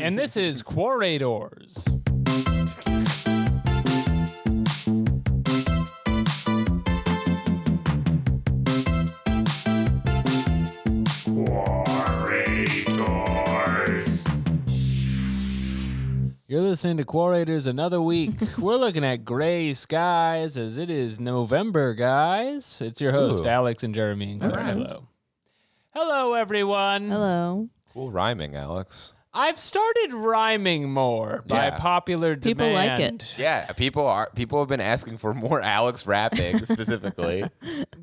and this is Quorators. You're listening to Quorators another week. We're looking at gray skies as it is November, guys. It's your host, Alex and Jeremy. And hello. Hello, everyone. Hello. Cool rhyming, Alex. I've started rhyming more by popular demand. People like it. Yeah, people have been asking for more Alex rapping specifically.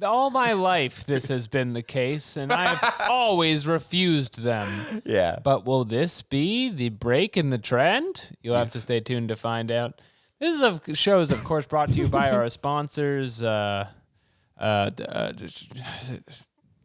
All my life this has been the case, and I've always refused them. Yeah. But will this be the break in the trend? You'll have to stay tuned to find out. This show is, of course, brought to you by our sponsors,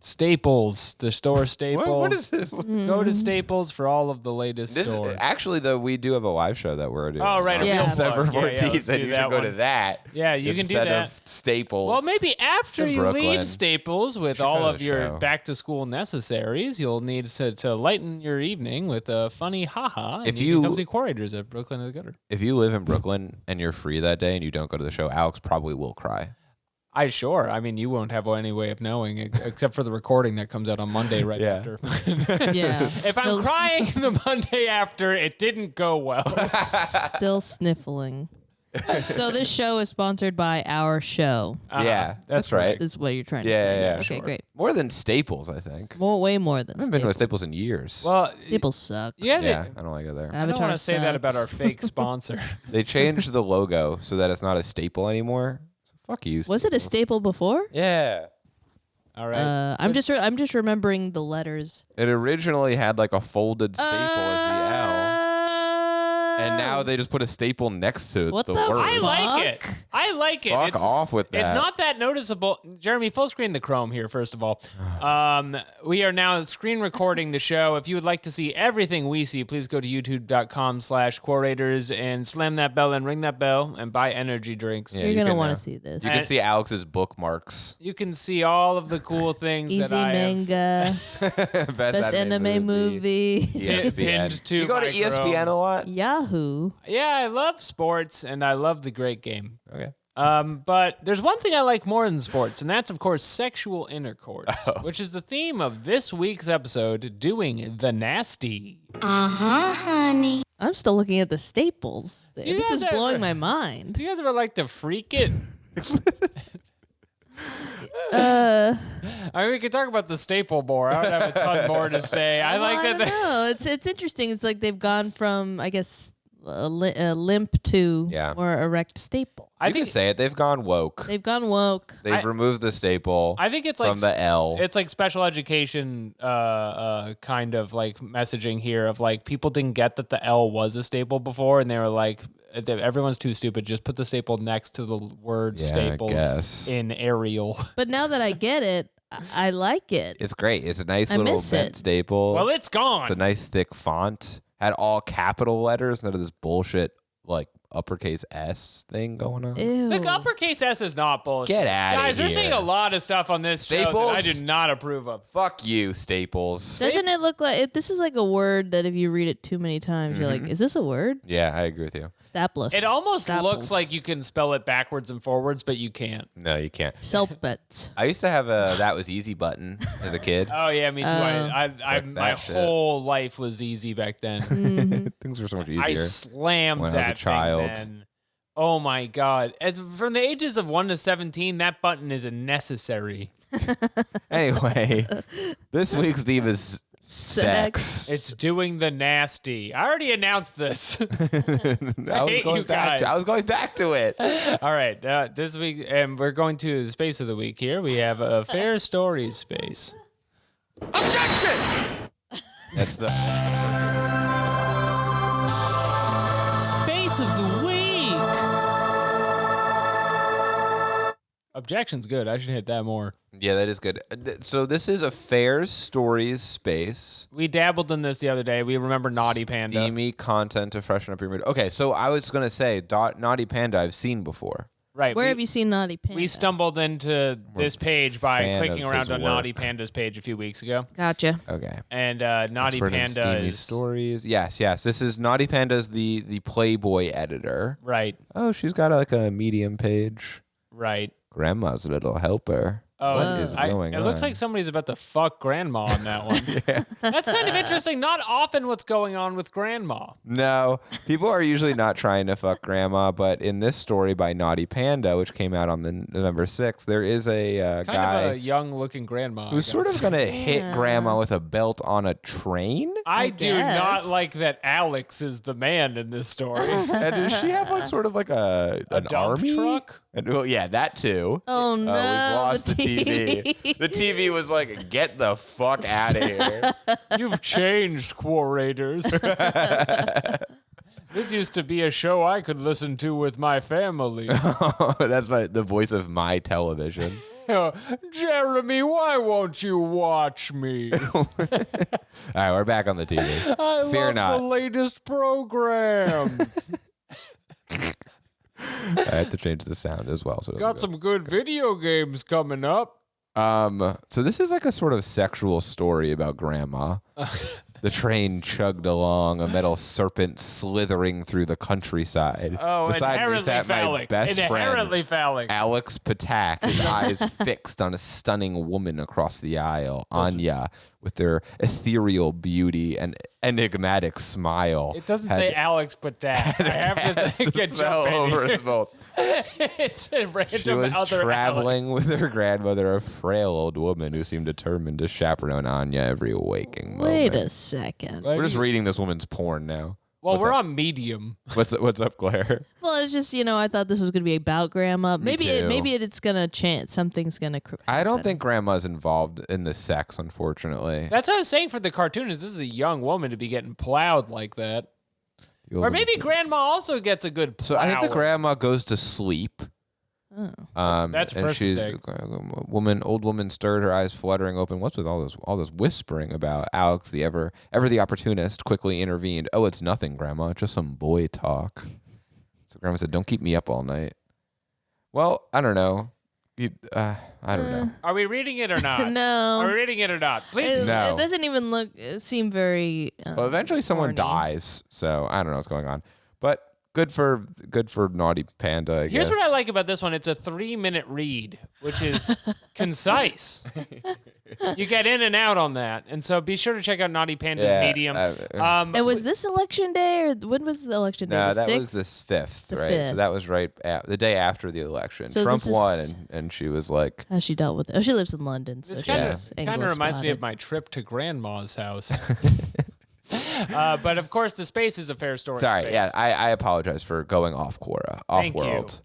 Staples, the store Staples. What is it? Go to Staples for all of the latest stores. Actually, though, we do have a live show that we're doing. Oh, right. Yeah. December 14th, let's and do you that should go one. to that. Yeah, you can do instead that. of Staples. Well, maybe after in you Brooklyn. leave Staples with Should all go to of the your show. back-to-school necessaries, you'll need to lighten your evening with a funny haha. If and you can come see Quorators at Brooklyn at the Gutter. If you live in Brooklyn and you're free that day and you don't go to the show, Alex probably will cry. I mean, you won't have any way of knowing except for the recording that comes out on Monday right after. Yeah. If I'm crying the Monday after, it didn't go well. Still sniffling. So this show is sponsored by our show. Yeah, that's right. This is what you're trying to Yeah, say. yeah, Okay, sure. great. More than Staples, I think. Way more than I haven't been to a Staples in years. Well, Staples sucks. yeah, I don't like it there. I don't want to say that sucks. about our fake sponsor. They changed the logo so that it's not a staple anymore. So fuck you. Was it a staple before? Yeah. All right. I'm just remembering the letters. It originally had like a folded staple as the L. And now they just put a staple next to What the the word. I fuck? like it. I like it. Fuck off with that. It's not that noticeable. Jeremy, full screen the Chrome here, first of all. We are now screen recording the show. If you would like to see everything we see, please go to youtube.com/Quorators and slam that bell and ring that bell and buy energy drinks. Yeah, You're you going to can, want to see this. You can see Alex's bookmarks. You can see all of the cool things Easy that I have manga, best anime movie. ESPN. pinned to You go to my ESPN Chrome. a lot? Yahoo. Yeah, I love sports and I love the great game. Okay. But there's one thing I like more than sports, and that's, of course, sexual intercourse, which is the theme of this week's episode, doing the nasty. I'm still looking at the Staples. You This guys is blowing ever- my mind. Do you guys ever like to freak it? I mean, we could talk about the staple more. I would have a ton more to say. I like I that. don't know. It's interesting. It's like they've gone from, I guess, a limp to more erect staple. I You think can say it. They've gone woke. They've gone woke. They've removed the staple. I think it's from like the L. It's like special education kind of like messaging here of like people didn't get that the L was a staple before, and they were like, everyone's too stupid. Just put the staple next to the word staples in Arial. But now that I get it, I like it. It's great. It's a nice I little miss bent it. staple. Well, it's gone. It's a nice thick font. Had all capital letters. None of this bullshit like uppercase S thing going on. Ew. The uppercase S is not bullshit. Get outta Guys, we're here. seeing a lot of stuff on this show Staples? that I do not approve of. Fuck you, Staples. Doesn't it look like this is like a word that if you read it too many times, you're like, is this a word? Yeah, I agree with you. Staples. It almost Staples. looks like you can spell it backwards and forwards, but you can't. No, you can't. Selpet. I used to have a that was easy button as a kid. Oh yeah, me too. I Fuck my that shit. whole life was easy back then. Things were so much I easier. slammed when I was a that child. thing then. Oh my god! From the ages of 1 to 17, that button is a necessary. Anyway, this week's theme is Sex. sex. It's doing the nasty. I already announced this. I hate you guys. I was going back to it. All right, this week, and we're going to the space of the week here. We have a fair stories space. Objection! That's the Space of the week. Objection's good. I should hit that more. Yeah, that is good. So this is a fair stories space. We dabbled in this the other day. We remember Naughty Panda. Steamy content to freshen up your mood. Okay, so I was going to say Naughty Panda I've seen before. Right. Where have you seen Naughty Panda? We stumbled into this page by fan clicking of around his on Naughty work. Panda's page a few weeks ago. Gotcha. Okay. And Naughty Expert in Panda steamy is... stories. Yes. This is Naughty Panda's the Playboy editor. Right. Oh, she's got like a Medium page. Right. Grandma's little helper. Oh, What is going it on? looks like somebody's about to fuck Grandma on that one. Yeah. That's kind of interesting. Not often what's going on with Grandma. No, people are usually not trying to fuck Grandma, but in this story by Naughty Panda, which came out on the November 6th, there is a Kind guy of a young-looking Grandma. who's sort of going to hit Grandma with a belt on a train. I do not guess. like that Alex is the man in this story. And does she have like sort of like an dump army truck? And, well, yeah, that too. Oh no! We've lost the TV. The TV was like, get the fuck out of here. You've changed, Quorators. This used to be a show I could listen to with my family. That's the voice of my television. Jeremy, why won't you watch me? All right, we're back on the TV. I Fear love not. the latest programs. I had to change the sound as well. So it Got doesn't some good video games coming up. go. So this is like a sort of sexual story about Grandma. The train chugged along, a metal serpent slithering through the countryside. Oh, Beside me inherently sat my phallic. best Inherently friend, phallic. Alex Patak, his eyes fixed on a stunning woman across the aisle, Anya, with their ethereal beauty and enigmatic smile. It doesn't say Alex Patak. I have to think it Fell jump over in. us both. It's a random She was other traveling with her grandmother, a frail old woman who seemed determined to chaperone Anya every waking moment. Wait a second. We're just reading this woman's porn now. Well, What's we're up? on Medium. What's up, Claire? Well, it's just I thought this was gonna be about Grandma. Maybe too. it's gonna chance something's gonna. I don't think Grandma's involved in the sex, unfortunately. That's what I was saying for the cartoon is this is a young woman to be getting plowed like that. Or maybe Grandma also gets a good plow. So I think the grandma goes to sleep. Oh. That's and first she's mistake. old woman stirred, her eyes fluttering open. What's with all this whispering about Alex, the ever the opportunist, quickly intervened. Oh, it's nothing, Grandma, just some boy talk. So Grandma said, "Don't keep me up all night." Well, I don't know. I don't know. Are we reading it or not? No. Are we reading it or not? Please. No. It doesn't even seem very. Well, eventually someone horny. dies, so I don't know what's going on. But good for Naughty Panda. I Here's guess. what I like about this one. It's a 3-minute read, which is concise. You get in and out on that. And so be sure to check out Naughty Panda's Medium. And was this election day, or when was the election day? No, The that 6th? was the 5th, The right? 5th. So that was right the day after the election. So Trump this is- won, and she was like, How she dealt with it. Oh, she lives in London. So This she's kind of reminds me of Anglo-spotted. my trip to Grandma's house. But of course, the space is a fair story. sorry, space. yeah, I apologize for going off Quora, off Thank you. world.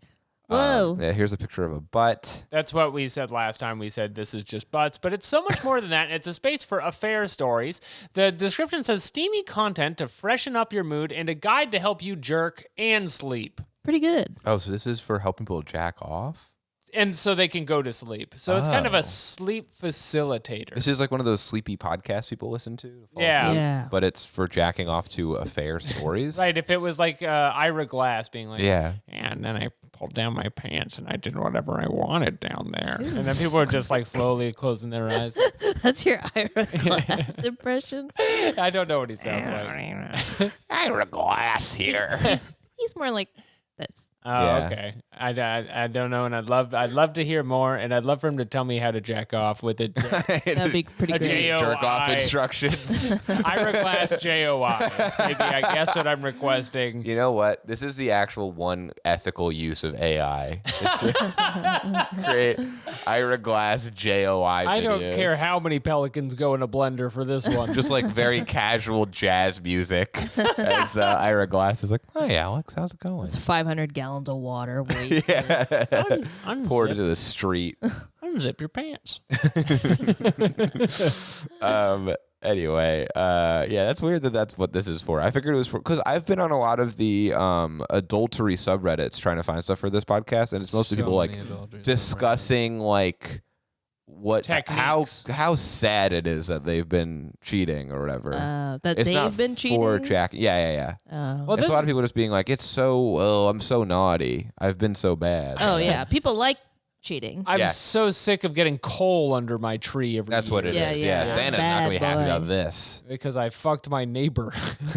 Whoa. Yeah, here's a picture of a butt. That's what we said last time. We said this is just butts, but it's so much more than that. It's a space for affair stories. The description says steamy content to freshen up your mood and a guide to help you jerk and sleep. Pretty good. Oh, so this is for helping people jack off? And so they can go to sleep. So it's kind of Oh. a sleep facilitator. This is like one of those sleepy podcasts people listen to fall Yeah. asleep, Yeah. but it's for jacking off to affair stories. Right, if it was like Ira Glass being like, Yeah. and then I pulled down my pants and I did whatever I wanted down there. And then people are just like slowly closing their eyes. That's your Ira Glass impression. I don't know what he sounds like. Ira Glass here. He's more like this. Oh, Yeah. okay. I don't know, and I'd love to hear more, and I'd love for him to tell me how to jack off with it. That'd be pretty A great. J-O- Jerk off I- instructions. Ira Glass JOI. Maybe I guess what I'm requesting. You know what? This is the actual one ethical use of AI. Great. Ira Glass JOI videos. I don't care how many pelicans go in a blender for this one. Just like very casual jazz music. As Ira Glass is like, "Hi, Alex. How's it going?" 500 gallons of water. Waste. Yeah. Poured Unzip, into the street. unzip your pants. Anyway, yeah, that's weird that that's what this is for. I figured it was for, because I've been on a lot of the adultery subreddits trying to find stuff for this podcast, and it's mostly So people like many adultery discussing like how sad it is that they've been cheating or whatever. That it's they've not been cheating. for Jack. Yeah. Well, it's a lot of people just being like, it's so. I'm so naughty. I've been so bad. Oh yeah, people like cheating. I'm so sick of getting coal under my tree every That's year. what it is. Yeah. Santa's not gonna be happy about this because I fucked my neighbor.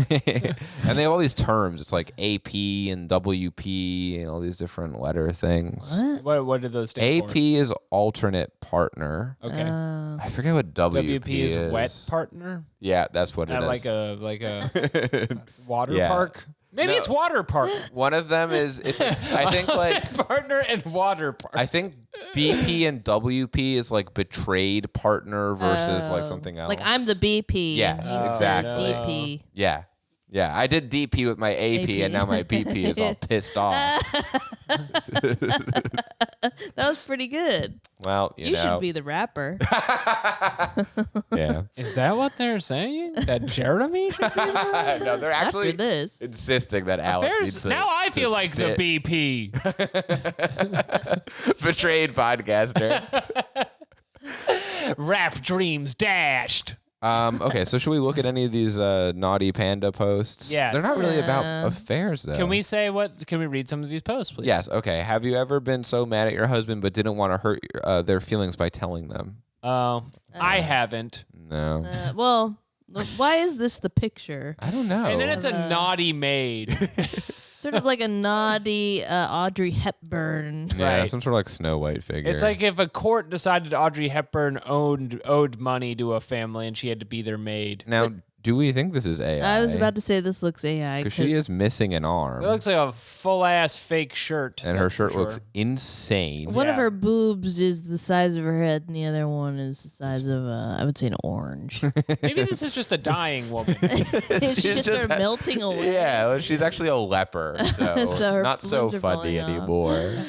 And they have all these terms. It's like AP and WP and all these different letter things. What did those stand AP for? is alternate partner. Okay. I forget what WP is wet partner. Yeah, that's what it is. Like a water Yeah. park. Maybe it's water park. One of them is I think like partner and water park. I think BP and WP is like betrayed partner versus like something else. Like I'm the BP. Yes, and exactly. DP. Yeah. I did DP with my AP. And now my BP is all pissed off. That was pretty good. Well, you know. should be the rapper. Yeah. Is that what they're saying? That Jeremy should be the No, they're actually After this. insisting that Alex needs to. Now I feel like spit. the BP. Betrayed podcaster. Rap dreams dashed. Okay, so should we look at any of these naughty panda posts? Yes. They're not really about affairs, though. Can we say what? Can we read some of these posts, please? Yes. Okay. Have you ever been so mad at your husband but didn't want to hurt their feelings by telling them? I haven't. No. Well, why is this the picture? I don't know. And then it's a naughty maid. Sort of like a naughty Audrey Hepburn. yeah, right. some sort of like Snow White figure. It's like if a court decided Audrey Hepburn owed money to a family and she had to be their maid. Now, do we think this is AI? I was about to say this looks AI. Because she is missing an arm. It looks like a full-ass fake shirt. and her that's for shirt looks sure. insane. One of Yeah. her boobs is the size of her head, and the other one is the size of, I would say, an orange. Maybe this is just a dying woman. She just started melting away. Yeah, well, she's actually a leper, so, So her not so boobs are funny falling off. anymore.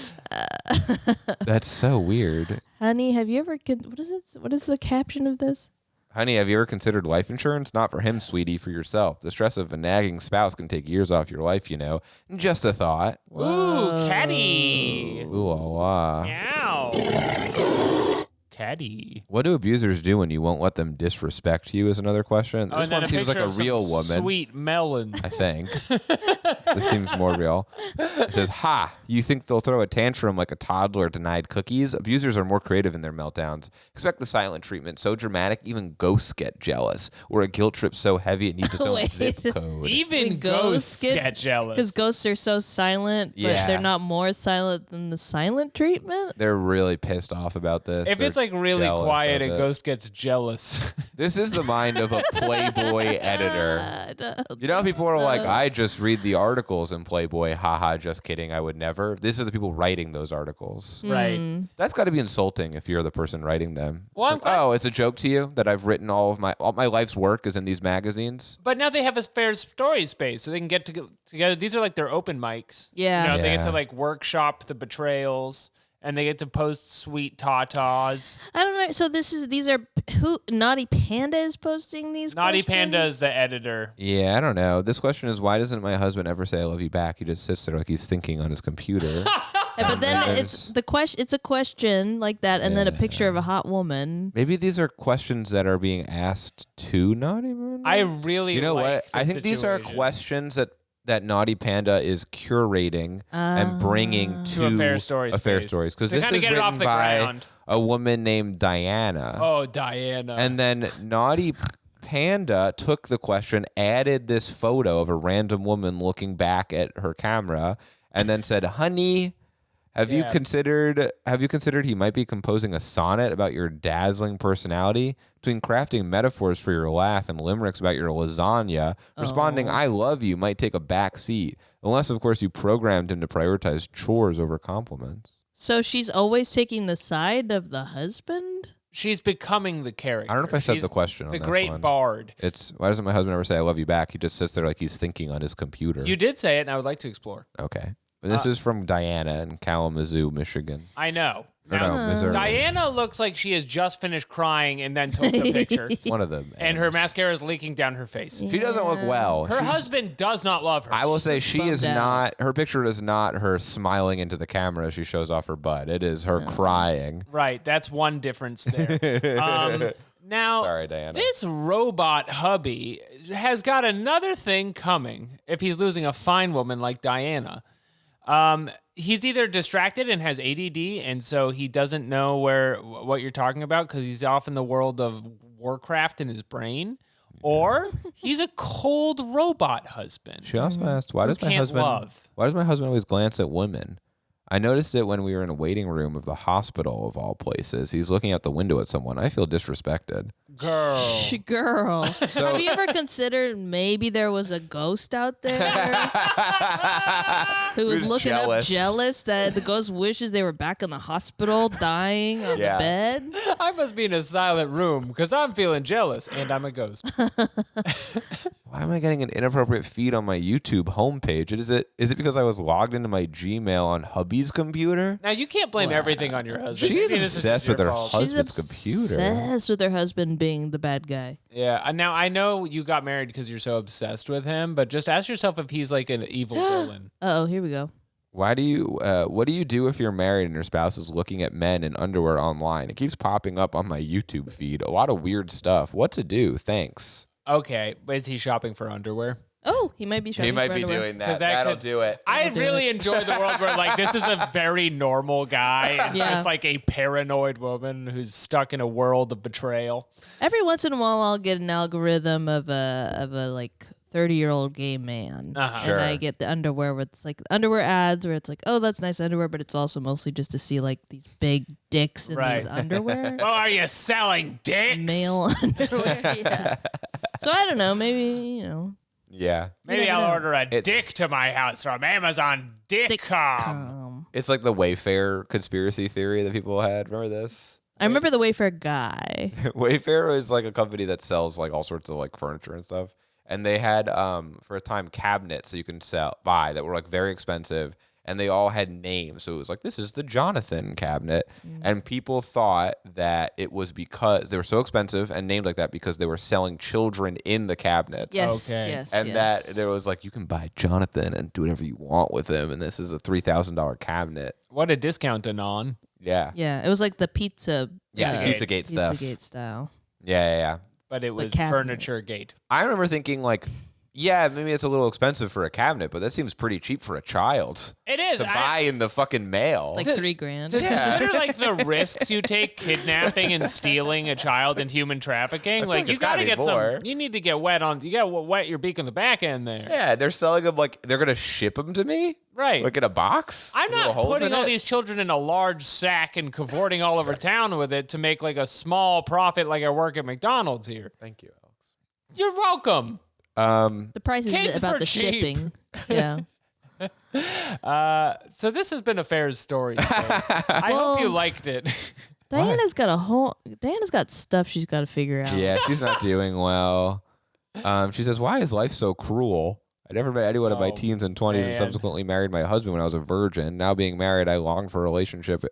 That's so weird. Honey, have you ever? What is it? What is the caption of this? Honey, have you ever considered life insurance? Not for him, sweetie, for yourself. The stress of a nagging spouse can take years off your life, you know. Just a thought. Ooh, catty. Ooh, ah, ah. Meow. Catty. What do abusers do when you won't let them disrespect you is another question. Oh, This and then one seems like picture a of some real woman. Sweet melon. I think. This seems more real. It says, ha, you think they'll throw a tantrum like a toddler denied cookies? Abusers are more creative in their meltdowns. Expect the silent treatment so dramatic, even ghosts get jealous. Or a guilt trip so heavy it needs its own Wait. zip code. Even When ghosts get Because jealous. ghosts are so silent, but Yeah. they're not more silent than the silent treatment. They're really pissed off about this. If They're it's like really jealous quiet, of a it. ghost gets jealous. This is the mind of a Playboy editor. God. You know, people are like, I just read the articles in Playboy. Haha, just kidding. I would never. These are the people writing those articles. Right. That's got to be insulting if you're the person writing them. Well, It's like, oh, it's a joke to you that I've written all my life's work is in these magazines. But now they have a fair story space, so they can get together. These are like their open mics. Yeah. You know, they get to Yeah. like workshop the betrayals, and they get to post sweet tatas. I don't know. So these are who Naughty Panda is posting these. Naughty questions? Panda is the editor. Yeah, I don't know. This question is, why doesn't my husband ever say I love you back? He just sits there like he's thinking on his computer. But then And it's the question. It's a question like that, and then a picture of a hot woman. Maybe these are questions that are being asked to Naughty Panda. I really You know like what? the I think these are situation. questions that Naughty Panda is curating and bringing to a fair story affair space. stories because To this kinda is get it written off the by ground. a woman named Diana. Oh, Diana. And then Naughty Panda took the question, added this photo of a random woman looking back at her camera, and then said, "Honey, have you considered he might be composing a sonnet about your dazzling personality? Between crafting metaphors for your laugh and limericks about your lasagna, responding I love you might take a back seat. Unless, of course, you programmed him to prioritize chores over compliments." So she's always taking the side of the husband. She's becoming the character. I don't know if I said She's the question on The that great one. bard. It's, why doesn't my husband ever say I love you back? He just sits there like he's thinking on his computer. You did say it, and I would like to explore. Okay. And this is from Diana in Kalamazoo, Michigan. I know. Or no, Missouri. Diana looks like she has just finished crying and then took the picture. One of them. And her mascara is leaking down her face. She doesn't look well. Her husband does not love her. I will say she is bummed not. Her picture is not her smiling into the camera as she shows off her butt. It is her crying. Right. That's one difference there. Now, Sorry, Diana. This robot hubby has got another thing coming if he's losing a fine woman like Diana. He's either distracted and has ADD, and so he doesn't know what you're talking about because he's off in the world of Warcraft in his brain, or he's a cold robot husband. She also asked, why does my husband always glance at women? I noticed it when we were in a waiting room of the hospital of all places. He's looking out the window at someone. I feel disrespected. Girl. Have you ever considered maybe there was a ghost out there who was Who's looking jealous. up jealous that the ghost wishes they were back in the hospital dying on the bed? I must be in a silent room because I'm feeling jealous and I'm a ghost. Why am I getting an inappropriate feed on my YouTube homepage? Is it because I was logged into my Gmail on hubby's computer? Now, you can't blame everything on your husband. She's Maybe this is obsessed your with her fault. husband's She's computer. obsessed with her husband being the bad guy. Yeah. Now, I know you got married because you're so obsessed with him, but just ask yourself if he's like an evil villain. Uh-oh, here we go. What do you do if you're married and your spouse is looking at men in underwear online? It keeps popping up on my YouTube feed. A lot of weird stuff. What to do? Thanks. Okay. Is he shopping for underwear? Oh, he might be shopping for underwear. doing 'Cause that. that That'll could- do it. I really enjoy the world where, like, this is a very normal guy and Yeah. just like a paranoid woman who's stuck in a world of betrayal. Every once in a while, I'll get an algorithm of a like 30-year-old gay man, Sure. and I get the underwear where it's like underwear ads where it's like, oh, that's nice underwear, but it's also mostly just to see like these big dicks in Right. these underwear, Oh, are you selling dicks? male underwear. Yeah. So I don't know, maybe Yeah. Maybe never I'll know. order a dick to my house from Amazon Dick.com. It's like the Wayfair conspiracy theory that people had. Remember this? I remember the Wayfair guy. Wayfair is like a company that sells like all sorts of like furniture and stuff. And they had for a time cabinets that you can buy that were like very expensive, and they all had names. So it was like, this is the Jonathan cabinet. And people thought that it was because they were so expensive and named like that because they were selling children in the cabinets. Yes, Okay. yes, And yes. that there was like, you can buy Jonathan and do whatever you want with him. And this is a $3,000 cabinet. What a discount on. Yeah. Yeah, it was like the pizza. Yeah, Pizzagate stuff. Pizzagate style. Yeah. But it was cabinet. Furniture Gate. I remember thinking like, yeah, maybe it's a little expensive for a cabinet, but that seems pretty cheap for a child It is. to buy in the fucking mail. It's like $3,000. To consider like the risks you take kidnapping and stealing a child and human trafficking, like like you it's gotta gotta be get more. some. You need to get wet on. You got to wet your beak on the back end there. Yeah, they're selling them like they're gonna ship them to me, Right. like in a box. I'm with little not holes putting in all it? these children in a large sack and cavorting all over town with it to make like a small profit, like I work at McDonald's here. Thank you, Alex. You're welcome. The price is Kids about for the cheap. shipping. Yeah. So this has been a fair story. I hope you Well- liked it. Diana's got stuff she's got to figure out. Yeah, she's not doing well. She says, "Why is life so cruel? I never met anyone in my Oh, teens and 20s, and man. subsequently married my husband when I was a virgin. Now being married, I long for a relationship,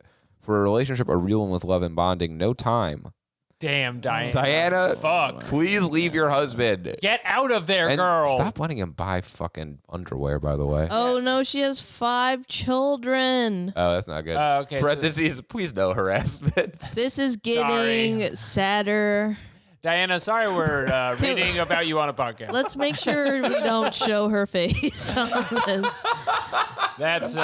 a real one with love and bonding. No time. Damn, Diana. Diana, Fuck. please leave your husband. Get out of there, And girl. stop letting him buy fucking underwear, by the way. Oh no, she has 5 children. Oh, that's not good. Okay, so- Parentheses, please no harassment. This is getting sadder. Diana, sorry we're reading about you on a podcast. Let's make sure we don't show her face on this. That's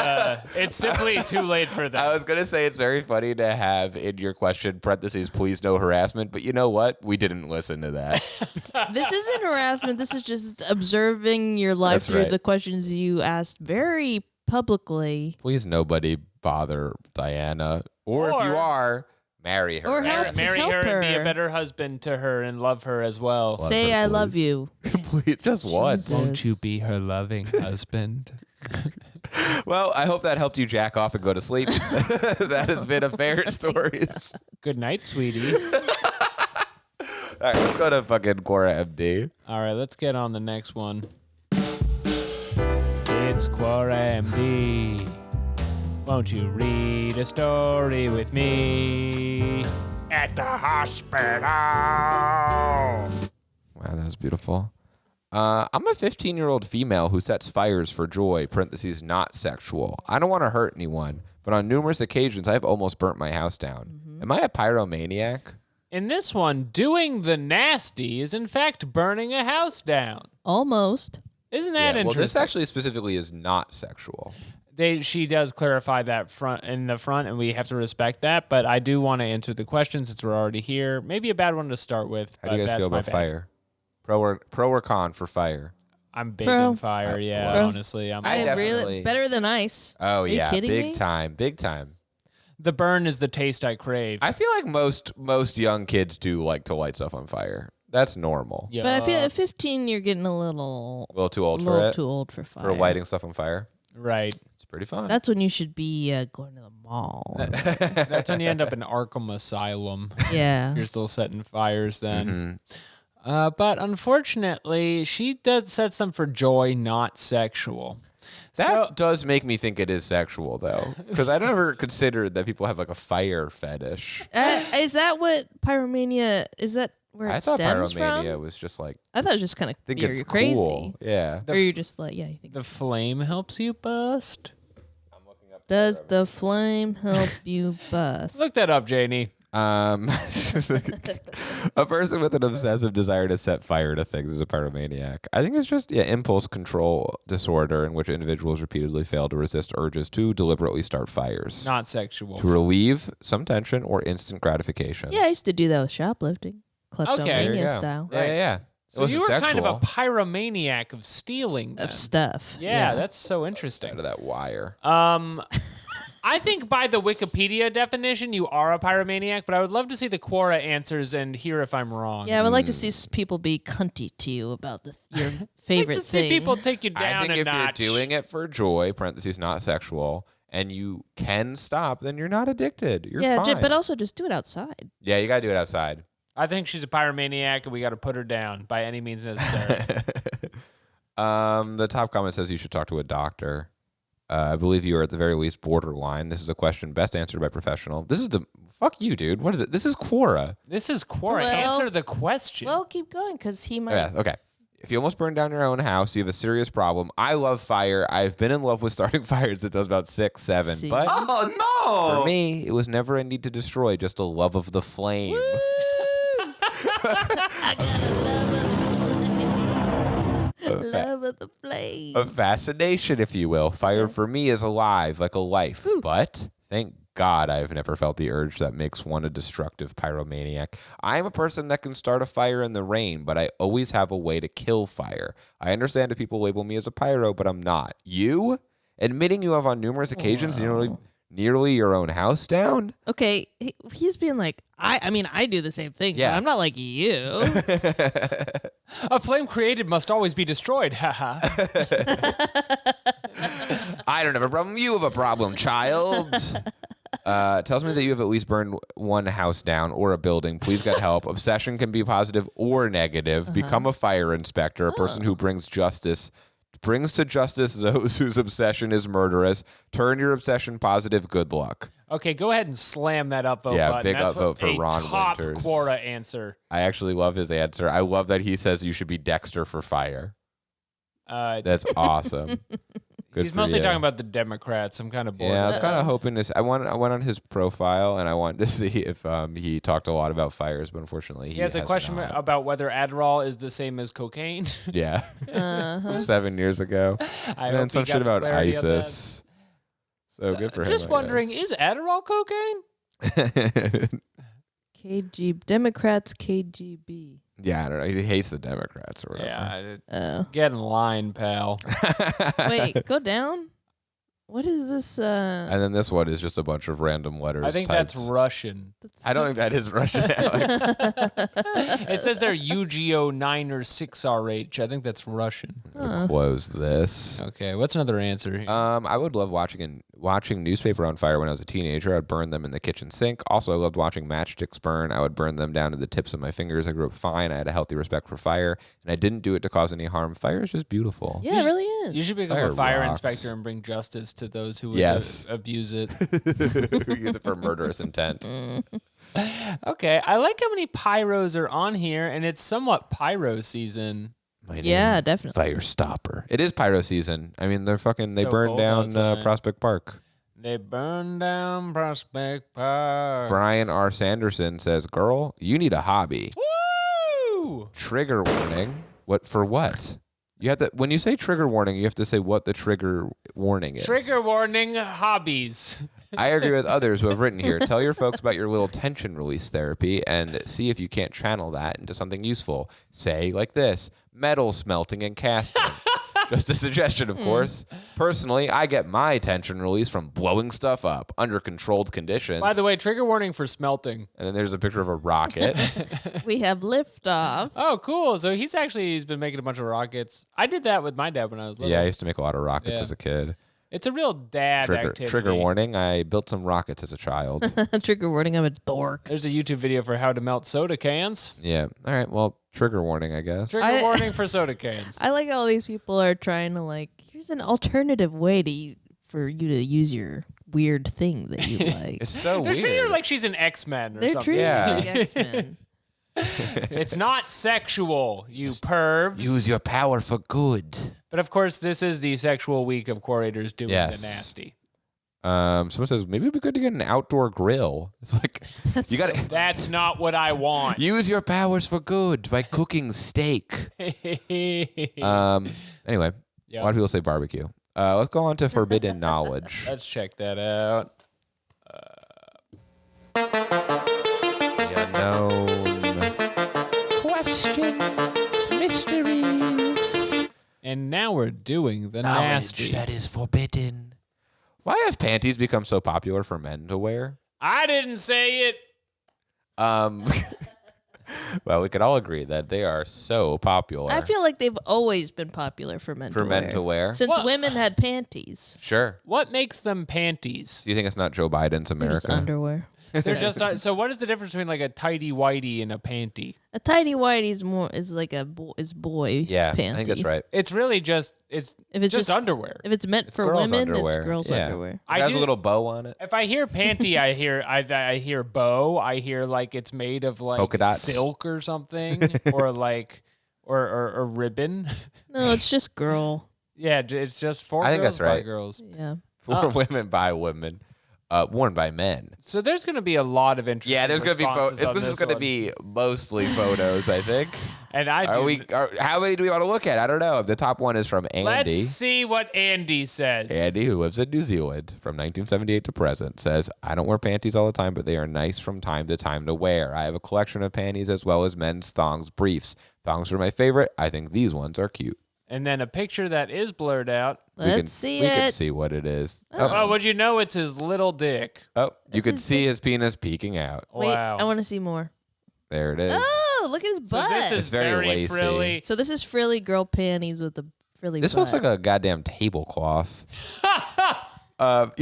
it's simply too late for I that. was going to say it's very funny to have in your question, parentheses, please no harassment, but you know what? We didn't listen to that. This isn't harassment. This is just observing your life That's through right. the questions you asked very publicly. Please nobody bother Diana. Or if you Or- are, marry her. Or help- Marry her and be a her. better husband to her and love her as well. Say her, I love please. you. Please, just once. Jesus. Won't you be her loving husband? Well, I hope that helped you jack off and go to sleep. That has been a fair stories. Good night, sweetie. All right, let's go to fucking Quora MD. All right, let's get on the next one. It's Quora MD. Won't you read a story with me at the hospital? Wow, that was beautiful. I'm a 15-year-old female who sets fires for joy, parentheses, not sexual. I don't want to hurt anyone, but on numerous occasions, I've almost burnt my house down. Am I a pyromaniac? In this one, doing the nasty is in fact burning a house down. Almost. Isn't that interesting? Well, this actually specifically is not sexual. She does clarify that in the front, and we have to respect that. But I do want to answer the question since we're already here. Maybe a bad one to start with. How do you guys feel about fire? Pro or con for fire? I'm big on fire. Yeah, Pro. honestly, I definitely- really better than ice. Oh Are you yeah, kidding big me? time, big time. The burn is the taste I crave. I feel like most young kids do like to light stuff on fire. That's normal. Yeah. But I feel at 15, you're getting a little Too old for it. too old for fire. For lighting stuff on fire. Right. It's pretty fun. That's when you should be going to the mall. That's when you end up in Arkham Asylum. Yeah. You're still setting fires then. Mhm. But unfortunately, she does set some for joy, not sexual. That does make me think it is sexual, though, because I never considered that people have like a fire fetish. Is that what pyromania? Is that where it I thought stems pyromania from? was just like I thought it was just kind of think you're it's crazy, cool. Yeah. or you're just like you think. The flame helps you bust. Does the flame help you bust? Look that up, Janie. A person with an obsessive desire to set fire to things is a pyromaniac. I think it's just impulse control disorder in which individuals repeatedly fail to resist urges to deliberately start fires. Not sexual. To relieve some tension or instant gratification. Yeah, I used to do that with shoplifting, kleptomania There you go. style Yeah. So you were kind of a sexual. pyromaniac of stealing then. of stuff. Yeah, that's so interesting. Out of that wire. I think by the Wikipedia definition, you are a pyromaniac, but I would love to see the Quora answers and hear if I'm wrong. Yeah, I would like to see people be cunty to you about your favorite like to see thing. people take you down I think a if notch. you're doing it for joy, parentheses, not sexual, and you can stop, then you're not addicted. You're fine. but also just do it outside. Yeah, you got to do it outside. I think she's a pyromaniac, and we got to put her down by any means necessary. The top comment says you should talk to a doctor. I believe you are at the very least borderline. This is a question best answered by professional. This is the fuck you, dude. What is it? This is Quora. This is Quora. Well- Answer the question. Well, keep going because he might. Yeah, okay. If you almost burned down your own house, you have a serious problem. I love fire. I've been in love with starting fires. It does about 6, 7. See? But oh for me, it was never a need to destroy, just a love of the flame. I got a love of the flame. A fascination, if you will. Fire for me is alive, like a life. But thank God I've never felt the urge that makes one a destructive pyromaniac. I am a person that can start a fire in the rain, but I always have a way to kill fire. I understand if people label me as a pyro, but I'm not. You? Admitting you have on numerous occasions nearly your own house down? Okay, he's being like, I mean, I do the same thing. Yeah. But I'm not like you. A flame created must always be destroyed. Haha. I don't have a problem. You have a problem, child. Tells me that you have at least burned one house down or a building. Please get help. Obsession can be positive or negative. Become a fire inspector, a person who brings to justice those whose obsession is murderous. Turn your obsession positive. Good luck. Okay, go ahead and slam that upvote Yeah, button. big That's upvote for a Ron top Winters. Quora answer. I actually love his answer. I love that he says you should be Dexter for fire. That's awesome. Good He's for mostly you. talking about the Democrats. I'm kind of bored. Yeah, I was with kind that. of hoping this. I went on his profile and I wanted to see if he talked a lot about fires, but unfortunately He has a question not. about whether Adderall is the same as cocaine. Yeah, 7 years ago, I and then hope some he shit got some about clarity on that. ISIS. So good for him. Just I wondering, guess. is Adderall cocaine? Democrats, KGB. Yeah, I don't know. He hates the Democrats or whatever. Yeah, Oh. get in line, pal. Wait, go down? What is this? And then this one is just a bunch of random letters. I think typed. that's Russian. I don't think that is Russian, Alex. It says they're UGO 9 or 6RH. I think that's Russian. Close this. Okay, what's another answer here? I would love watching newspaper on fire when I was a teenager. I'd burn them in the kitchen sink. Also, I loved watching matchsticks burn. I would burn them down to the tips of my fingers. I grew up fine. I had a healthy respect for fire, and I didn't do it to cause any harm. Fire is just beautiful. Yeah, it really is. You should become Fire a fire rocks. inspector and bring justice to those who would Yes. abuse it. Use it for murderous intent. Okay, I like how many pyros are on here, and it's somewhat pyro season. My name, Yeah, definitely. Fire stopper. It is pyro season. I mean, they So burned cold down outside. Prospect Park. They burned down Prospect Park. Brian R. Sanderson says, "Girl, you need a hobby." Woo! Trigger warning. What for? What? You have to. When you say trigger warning, you have to say what the trigger warning is. Trigger warning, hobbies. I agree with others who have written here. Tell your folks about your little tension release therapy and see if you can't channel that into something useful. Say like this: metal smelting and casting. Just a suggestion, of course. Personally, I get my tension release from blowing stuff up under controlled conditions. By the way, trigger warning for smelting. And then there's a picture of a rocket. We have liftoff. Oh, cool. So he's been making a bunch of rockets. I did that with my dad when I was little. Yeah, I used to make a lot of rockets Yeah. as a kid. It's a real dad activity. Trigger warning, I built some rockets as a child. Trigger warning, I'm a dork. There's a YouTube video for how to melt soda cans. Yeah. All right. Well, trigger warning, I guess. Trigger warning for soda cans. I like how all these people are trying to here's an alternative way for you to use your weird thing that you like. It's so They're weird. treating her like she's an X-Men or They're something. treating Yeah. me like X-Men. It's not sexual, you pervs. Use your power for good. But of course, this is the sexual week of Quorators doing Yes. the nasty. Someone says maybe it'd be good to get an outdoor grill. It's like you got to That's not what I want. use your powers for good by cooking steak. Anyway, Yep. a lot of people say barbecue. Let's go on to forbidden knowledge. Let's check that out. The unknown questions, mysteries, And now we're doing the nasty. that is forbidden. Why have panties become so popular for men to wear? I didn't say it. Well, we could all agree that they are so popular. I feel like they've always been popular for men to wear. Since What? women had panties. Sure. What makes them panties? Do you think it's not Joe Biden's They're just America? underwear. They're just so. What is the difference between like a tighty whitey and a panty? A tidy whitey's is like is boy Yeah, panty. I think that's right. It's really just If it's just underwear. If it's meant for girls' women, underwear. it's girls' Yeah. underwear. It I has do- a little bow on it. If I hear panty, I hear bow. I hear like it's made of like Polka dots. silk or something, or like or ribbon. No, it's just girl. Yeah, it's just for I think girls that's right. by girls. Yeah. For women by women, worn by men. So there's going to be a lot of interest. Yeah, there's going to be this is going to be mostly photos, I think. And I do. How many do we want to look at? I don't know. The top one is from Andy. Let's see what Andy says. Andy, who lives in New Zealand from 1978 to present, says, I don't wear panties all the time, but they are nice from time to time to wear. I have a collection of panties as well as men's thongs, briefs. Thongs are my favorite. I think these ones are cute. And then a picture that is blurred out. Let's see we can it. see what it is. Oh, would you know it's his little dick? You It's could his see his penis peeking out. Wait, Wow. I want to see more. There it is. Oh, look at his So butt. this is It's very very lacy. frilly. So this is frilly girl panties with the frilly This butt. looks like a goddamn tablecloth.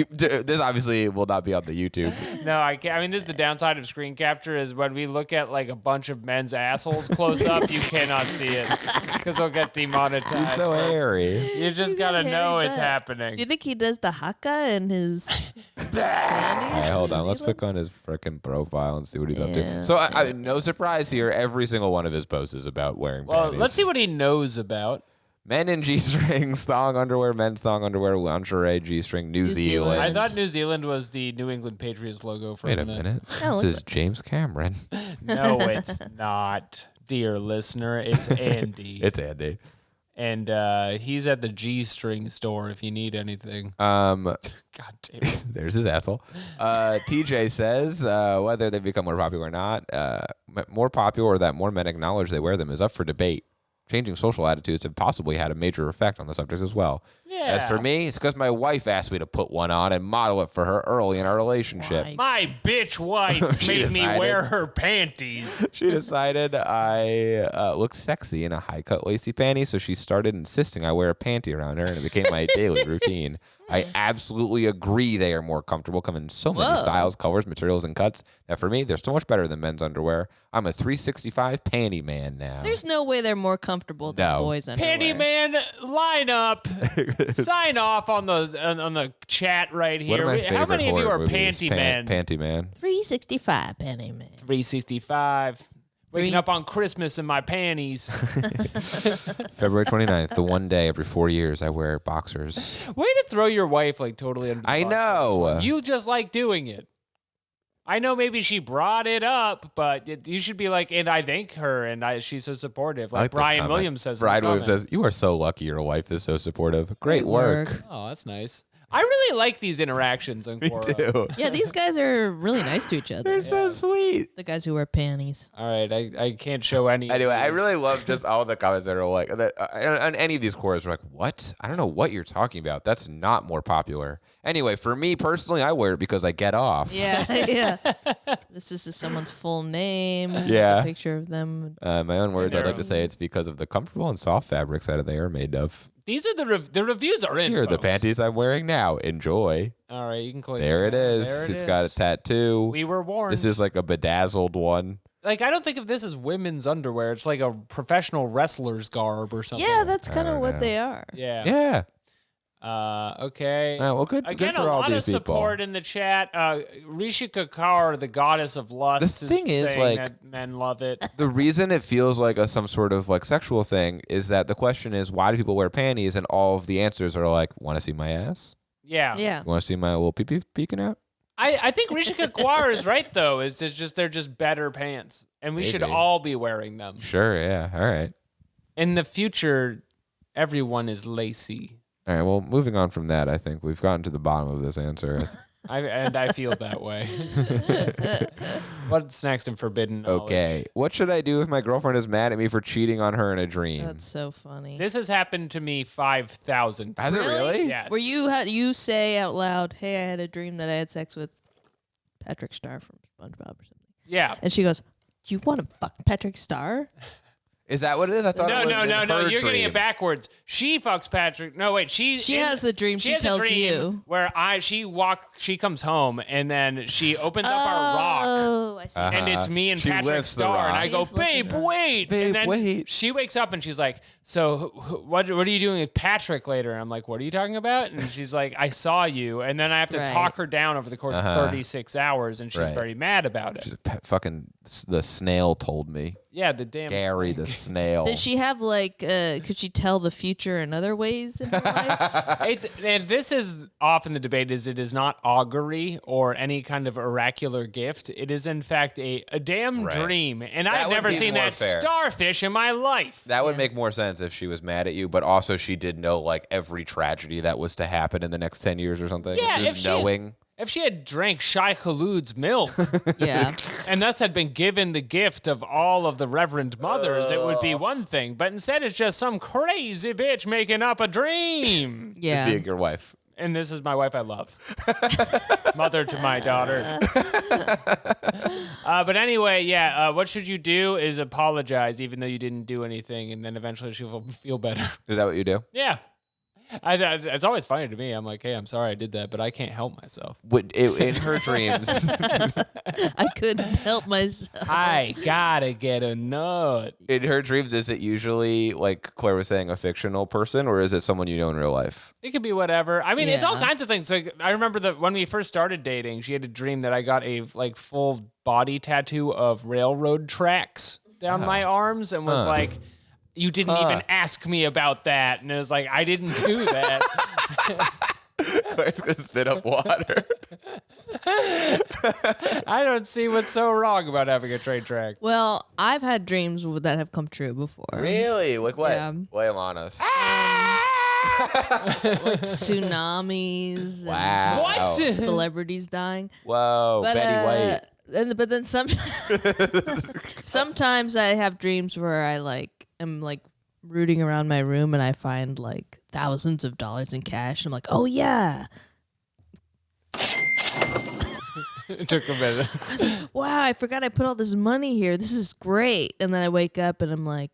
This obviously will not be on the YouTube. No, I can't. I mean, this is the downside of screen capture is when we look at like a bunch of men's assholes close up, you cannot see it because they'll get demonetized. It's so hairy. You just He's got gotta a hairy know it's butt. happening. Do you think he does the haka in his All right, hold on. Let's click on his freaking profile and see what he's up to. Yeah. So, I no surprise here. Every single one of his posts is about wearing Well, panties. let's see what he knows about. Men in G-strings, thong underwear, men's thong underwear, lingerie, G-string, New New Zealand. Zealand. I thought New Zealand was the New England Patriots logo for Wait a minute. minute. Oh, This look is James Cameron. No, it's not, dear listener. It's Andy. It's Andy. And he's at the G-string store if you need anything. God God damn it. There's his asshole. TJ says whether they become more popular or not, more popular or that more men acknowledge they wear them is up for debate. Changing social attitudes have possibly had a major effect on the subject as well. Yeah. As for me, it's because my wife asked me to put one on and model it for her early in our relationship. Why? My bitch wife She made me decided. wear her panties. She decided I looked sexy in a high-cut lacy panty, so she started insisting I wear a panty around her, and it became my daily routine. I absolutely agree they are more comfortable, come in so many Whoa. styles, colors, materials, and cuts that for me, they're so much better than men's underwear. I'm a 365 panty man now. There's no way they're more comfortable than No. boys' underwear. Panty man, line up. Sign off on the chat right One here. of my How many of you favorite are horror movies, panty men? Panty man. 365 panty man. 365. Waking up on Christmas in my panties. February 29th, the one day every 4 years I wear boxers. Way to throw your wife like totally under the I bus for this know. one. You just like doing it. I know maybe she brought it up, but you should be like, and I thank her, and she's so supportive. Like I like this Brian comment. Williams says. in the Brian Williams comment. says, "You are so lucky your wife is so supportive. Great work." Oh, that's nice. I really like these interactions on Quora. Too. Yeah, these guys are really nice to each other. They're so sweet. The guys who wear panties. All right, I can't show any. of Anyway, I these. really love just all the comments that are like, that, on any of these cores are like, what? I don't know what you're talking about. That's not more popular. Anyway, for me personally, I wear it because I get off. Yeah, yeah. This is someone's full name. Yeah. A picture of them. My own words, I'd like to Their say it's because of the comfortable and soft fabrics that they are made of. These are the reviews are in. Here are the folks. panties I'm wearing now. Enjoy. All right, you can click. There it is. There It's got a tattoo. We were warned. This is like a bedazzled one. like I don't think of this as women's underwear. It's like a professional wrestler's garb or something. Yeah, that's kind of don't what know. they are. Yeah. Yeah. Okay. Well, good Again, for a all lot of these people. support in the chat. Rishika Kaur, the goddess of lust, The thing is, saying like- that men love it. The reason it feels like some sort of like sexual thing is that the question is, why do people wear panties? And all of the answers are like, want to see my ass? Yeah. Yeah. Want to see my little pee-pee peeking out? I think Rishika Kaur is right though. It's just they're just better pants, and we should Maybe. all be wearing them. Sure, yeah. All right. In the future, everyone is lacy. All right, well, moving on from that, I think we've gotten to the bottom of this answer. I feel that way. What's next in forbidden knowledge? Okay. What should I do if my girlfriend is mad at me for cheating on her in a dream? That's so funny. This has happened to me 5,000 Has it Really? really? Yes. Where you say out loud, "Hey, I had a dream that I had sex with Patrick Star from SpongeBob or something," Yeah. and she goes, "You want to fuck Patrick Star?" Is that what it is? I thought No, it was no, in no, no. her You're getting dream. it backwards. She fucks Patrick. No, wait. She has the dream. She has a tells dream you. where she comes home and then she opens up our rock. Oh, I see. Uh-huh. And it's me and She Patrick lifts the Star, and rock. I go, She's lifting babe, the rock. wait. Babe, and then wait. she wakes up and she's like, so what are you doing with Patrick later? And I'm like, what are you talking about? And she's like, I saw you. And then I have to Right. talk her down over the course of 36 hours, and she's Right. very mad about it. She's fucking the snail told me. Yeah, the damn Gary snake. the snail. Did she have like? Could she tell the future in other ways in her life? And this is often the debate is it is not augury or any kind of oracular gift. It is in fact a damn Right. dream. And That I've would never be seen more that fair. starfish in my life. That would Yeah. make more sense if she was mad at you, but also she did know like every tragedy that was to happen in the next 10 years or something. Yeah, Just if she- knowing. If she had drank Shai Khaloud's milk Yeah. and thus had been given the gift of all of the Reverend Mothers, it would be one thing. But instead, it's just some crazy bitch making up a dream. Yeah. Being your wife. And this is my wife I love. Mother to my daughter. But anyway, yeah, what should you do is apologize even though you didn't do anything, and then eventually she'll feel better. Is that what you do? Yeah. It's always funny to me. I'm like, hey, I'm sorry I did that, but I can't help myself. In her dreams, I couldn't help myself. I gotta get a nut. in her dreams, is it usually like Claire was saying, a fictional person, or is it someone you know in real life? It could be whatever. I mean, it's all Yeah. kinds of things. Like I remember that when we first started dating, she had a dream that I got a like full body tattoo of railroad tracks down my arms, and was like, "You didn't even ask me about that." And it was like, "I didn't do that." Claire's gonna spit up water. I don't see what's so wrong about having a train track. Well, I've had dreams that have come true before. Really? Like what? Yeah. Lay them on us. Like tsunamis. Wow. What? Celebrities dying. Whoa, But, Betty White. But then sometimes I have dreams where I like am like rooting around my room and I find like thousands of dollars in cash. I'm like, oh yeah. It took a minute. Wow, I forgot I put all this money here. This is great. And then I wake up and I'm like,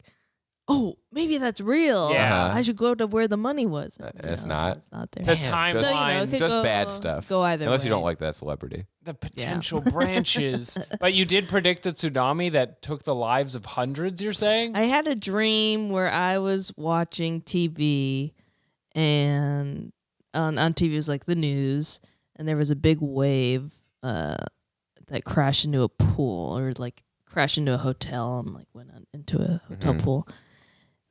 oh, maybe that's real. Yeah. I should go to where the money was. It's not. It's not there. The Damn, timeline, So, it could Just go- bad stuff. Go either Unless way. you don't like that celebrity. the potential branches. But you did predict a tsunami that took the lives of hundreds, you're saying? I had a dream where I was watching TV and on TV was like the news, and there was a big wave that crashed into a pool or like crashed into a hotel and like went into a hotel pool.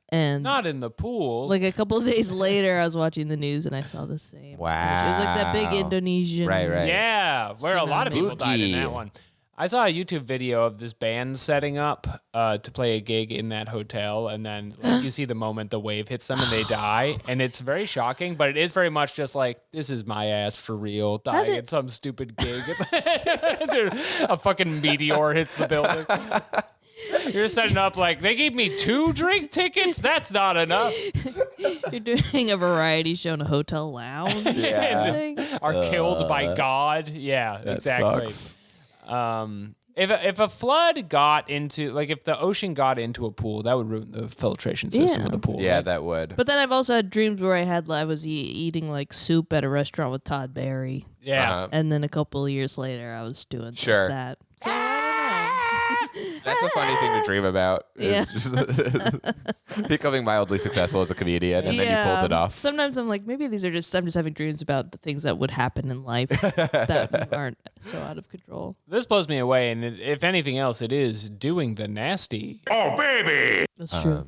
And Not in the pool. like a couple of days later, I was watching the news and I saw the same. Wow. It was like that big Indonesian. Right. Yeah, where a lot of people died in that Spooky. one. I saw a YouTube video of this band setting up to play a gig in that hotel, and then like, you see the moment the wave hits them and they die, and it's very shocking, but it is very much just like, this is my ass for real, dying at some stupid gig. Dude, a fucking meteor hits the building. You're setting up like, they gave me 2 drink tickets? That's not enough. You're doing a variety show in a hotel lounge. Yeah. Are killed by God. Yeah, That exactly. sucks. If a flood got into, like, if the ocean got into a pool, that would ruin the filtration system Yeah. of the pool. Yeah, right? that would. But then I've also had dreams where I was eating like soup at a restaurant with Todd Barry, Yeah. Uh-huh. and then a couple of years later I was doing just Sure. that. So I That's a funny thing to dream about. Yeah. Is just becoming mildly successful as a comedian, don't know. and then you pulled it off. Sometimes I'm like, maybe I'm just having dreams about the things that would happen in life that aren't so out of control. This blows me away, and if anything else, it is doing the nasty. That's true.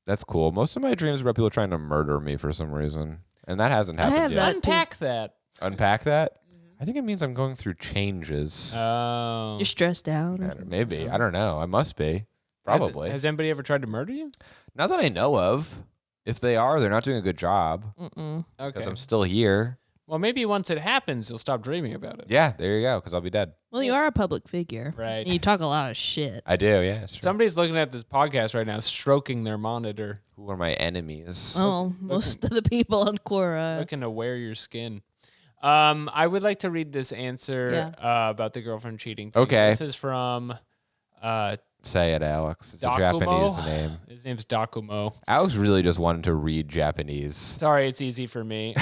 That's cool. Most of my dreams are about people trying to murder me for some reason, and that hasn't I happened have yet. that. Unpack that. Unpack that. I think it means I'm going through changes. Oh. You're stressed out. Maybe. I don't know. I must be. Probably. Has anybody ever tried to murder you? Not that I know of. If they are, they're not doing a good job Mm-mm. because Okay. I'm still here. Well, maybe once it happens, you'll stop dreaming about it. Yeah, there you go, because I'll be dead. Well, you are a public figure. Right. And you talk a lot of shit. I do, yeah. It's true. Somebody's looking at this podcast right now, stroking their monitor, Who are my enemies? Oh, most of the people on Quora. looking to wear your skin. I would like to read this answer about the girlfriend cheating thing. Okay. This is from Say it, Alex. It's a Dakumo. Japanese name. His name's Dakumo. Alex really just wanted to read Japanese. Sorry, it's easy for me.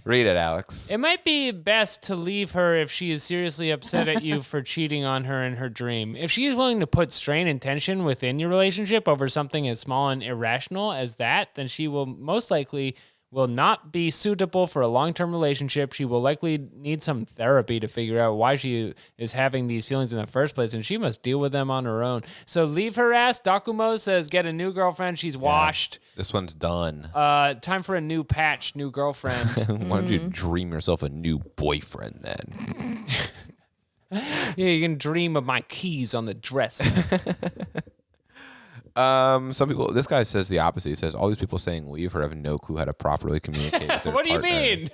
Read it, Alex. It might be best to leave her if she is seriously upset at you for cheating on her in her dream. If she is willing to put strain and tension within your relationship over something as small and irrational as that, then she will most likely will not be suitable for a long-term relationship. She will likely need some therapy to figure out why she is having these feelings in the first place, and she must deal with them on her own. So leave her ass. Dakumo says get a new girlfriend. She's washed. This one's done. Time for a new patch, new girlfriend. Why don't you dream yourself a new boyfriend then? Yeah, you can dream of my keys on the dresser. Some people. This guy says the opposite. He says all these people saying leave her have no clue how to properly communicate with their What do you partner. mean?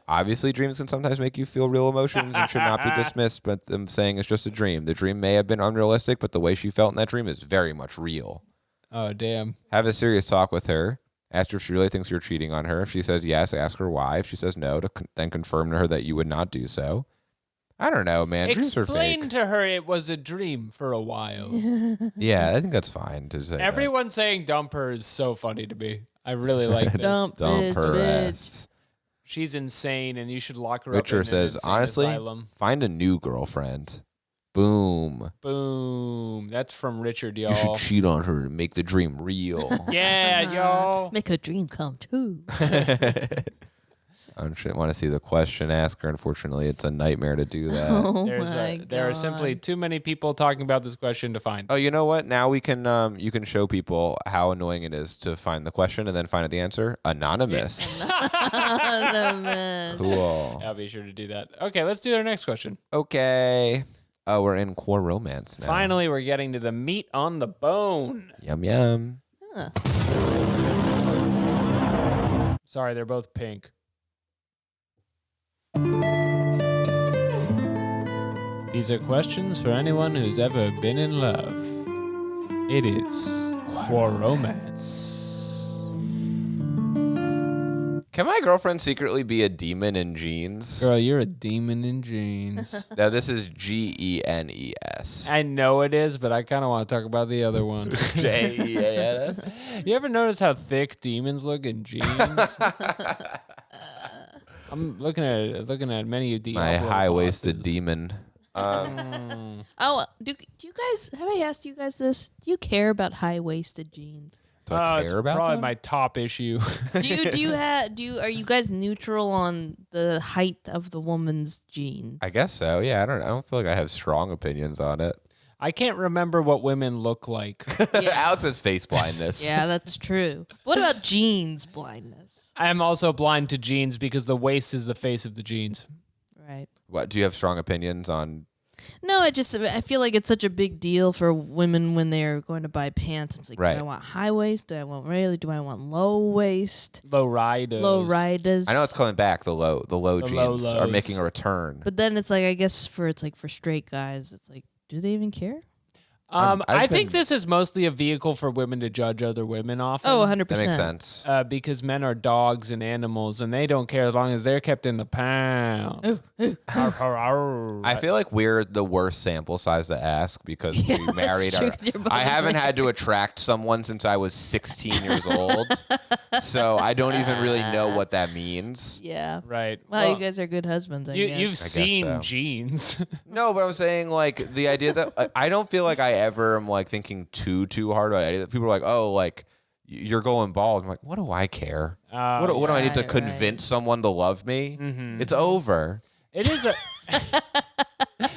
Obviously, dreams can sometimes make you feel real emotions and should not be dismissed. But them saying it's just a dream. The dream may have been unrealistic, but the way she felt in that dream is very much real. Oh, damn. Have a serious talk with her. Ask her if she really thinks you're cheating on her. If she says yes, ask her why. If she says no, then confirm to her that you would not do so. I don't know, man. Dreams are fake. Explain to her it was a dream for a while. Yeah, I think that's fine to say. Everyone saying dump her is so funny to me. I really like this. Dump Dump this her bitch. ass. She's insane, and you should lock her Richard up in an says, insane honestly, asylum. find a new girlfriend. Boom. Boom. That's from Richard, You should y'all. cheat on her to make the dream real. Yeah, y'all. Make a dream come true. I don't want to see the question asker. Unfortunately, it's a nightmare to do that. Oh There are simply too many people talking about this question to find. Oh, you know what? Now we can you can show people how annoying it is to find the question and then find out the answer. Anonymous. Cool. I'll be sure to do that. Okay, let's do our next question. Okay. Oh, we're in core romance now. Finally, we're getting to the meat on the bone. Yum yum. Sorry, they're both pink. These are questions for anyone who's ever been in love. It is Core Romance. Can my girlfriend secretly be a demon in jeans? Girl, you're a demon in jeans. Now, this is Genes. I know it is, but I kind of want to talk about the other one. Jeans? You ever notice how thick demons look in jeans? I'm looking at many of My high-waisted demon. Oh, do you guys, have I asked you guys this? Do you care about high-waisted jeans? Do I it's care about probably them? my top issue. Are you guys neutral on the height of the woman's jeans? I guess so. Yeah, I don't feel like I have strong opinions on it. I can't remember what women look like. Alex has face blindness. Yeah, that's true. What about jeans blindness? I am also blind to jeans because the waist is the face of the jeans. Right. What, do you have strong opinions on? No, I feel like it's such a big deal for women when they're going to buy pants. It's like, Right. do I want high waist? Do I want really? Do I want low waist? Low riders. Low riders. I know it's coming back. The low jeans are lows. making a return. But then it's like, I guess for straight guys, it's like, do they even care? I think this is mostly a vehicle for women to judge other women off. Oh, 100%. That makes sense. Because men are dogs and animals, and they don't care as long as they're kept in the pound. I feel like we're the worst sample size to ask because we that's married true, 'cause you're both I haven't men. had to attract someone since I was 16 years old. So I don't even really know what that means. Yeah. Right. Wow, you guys are good husbands, I guess. You've seen so. jeans. No, but I'm saying like the idea that I don't feel like I ever am like thinking too hard about it. People are like, oh, like you're going bald. I'm like, what do I care? What do I need to Right, convince someone to love me? It's over. It is a.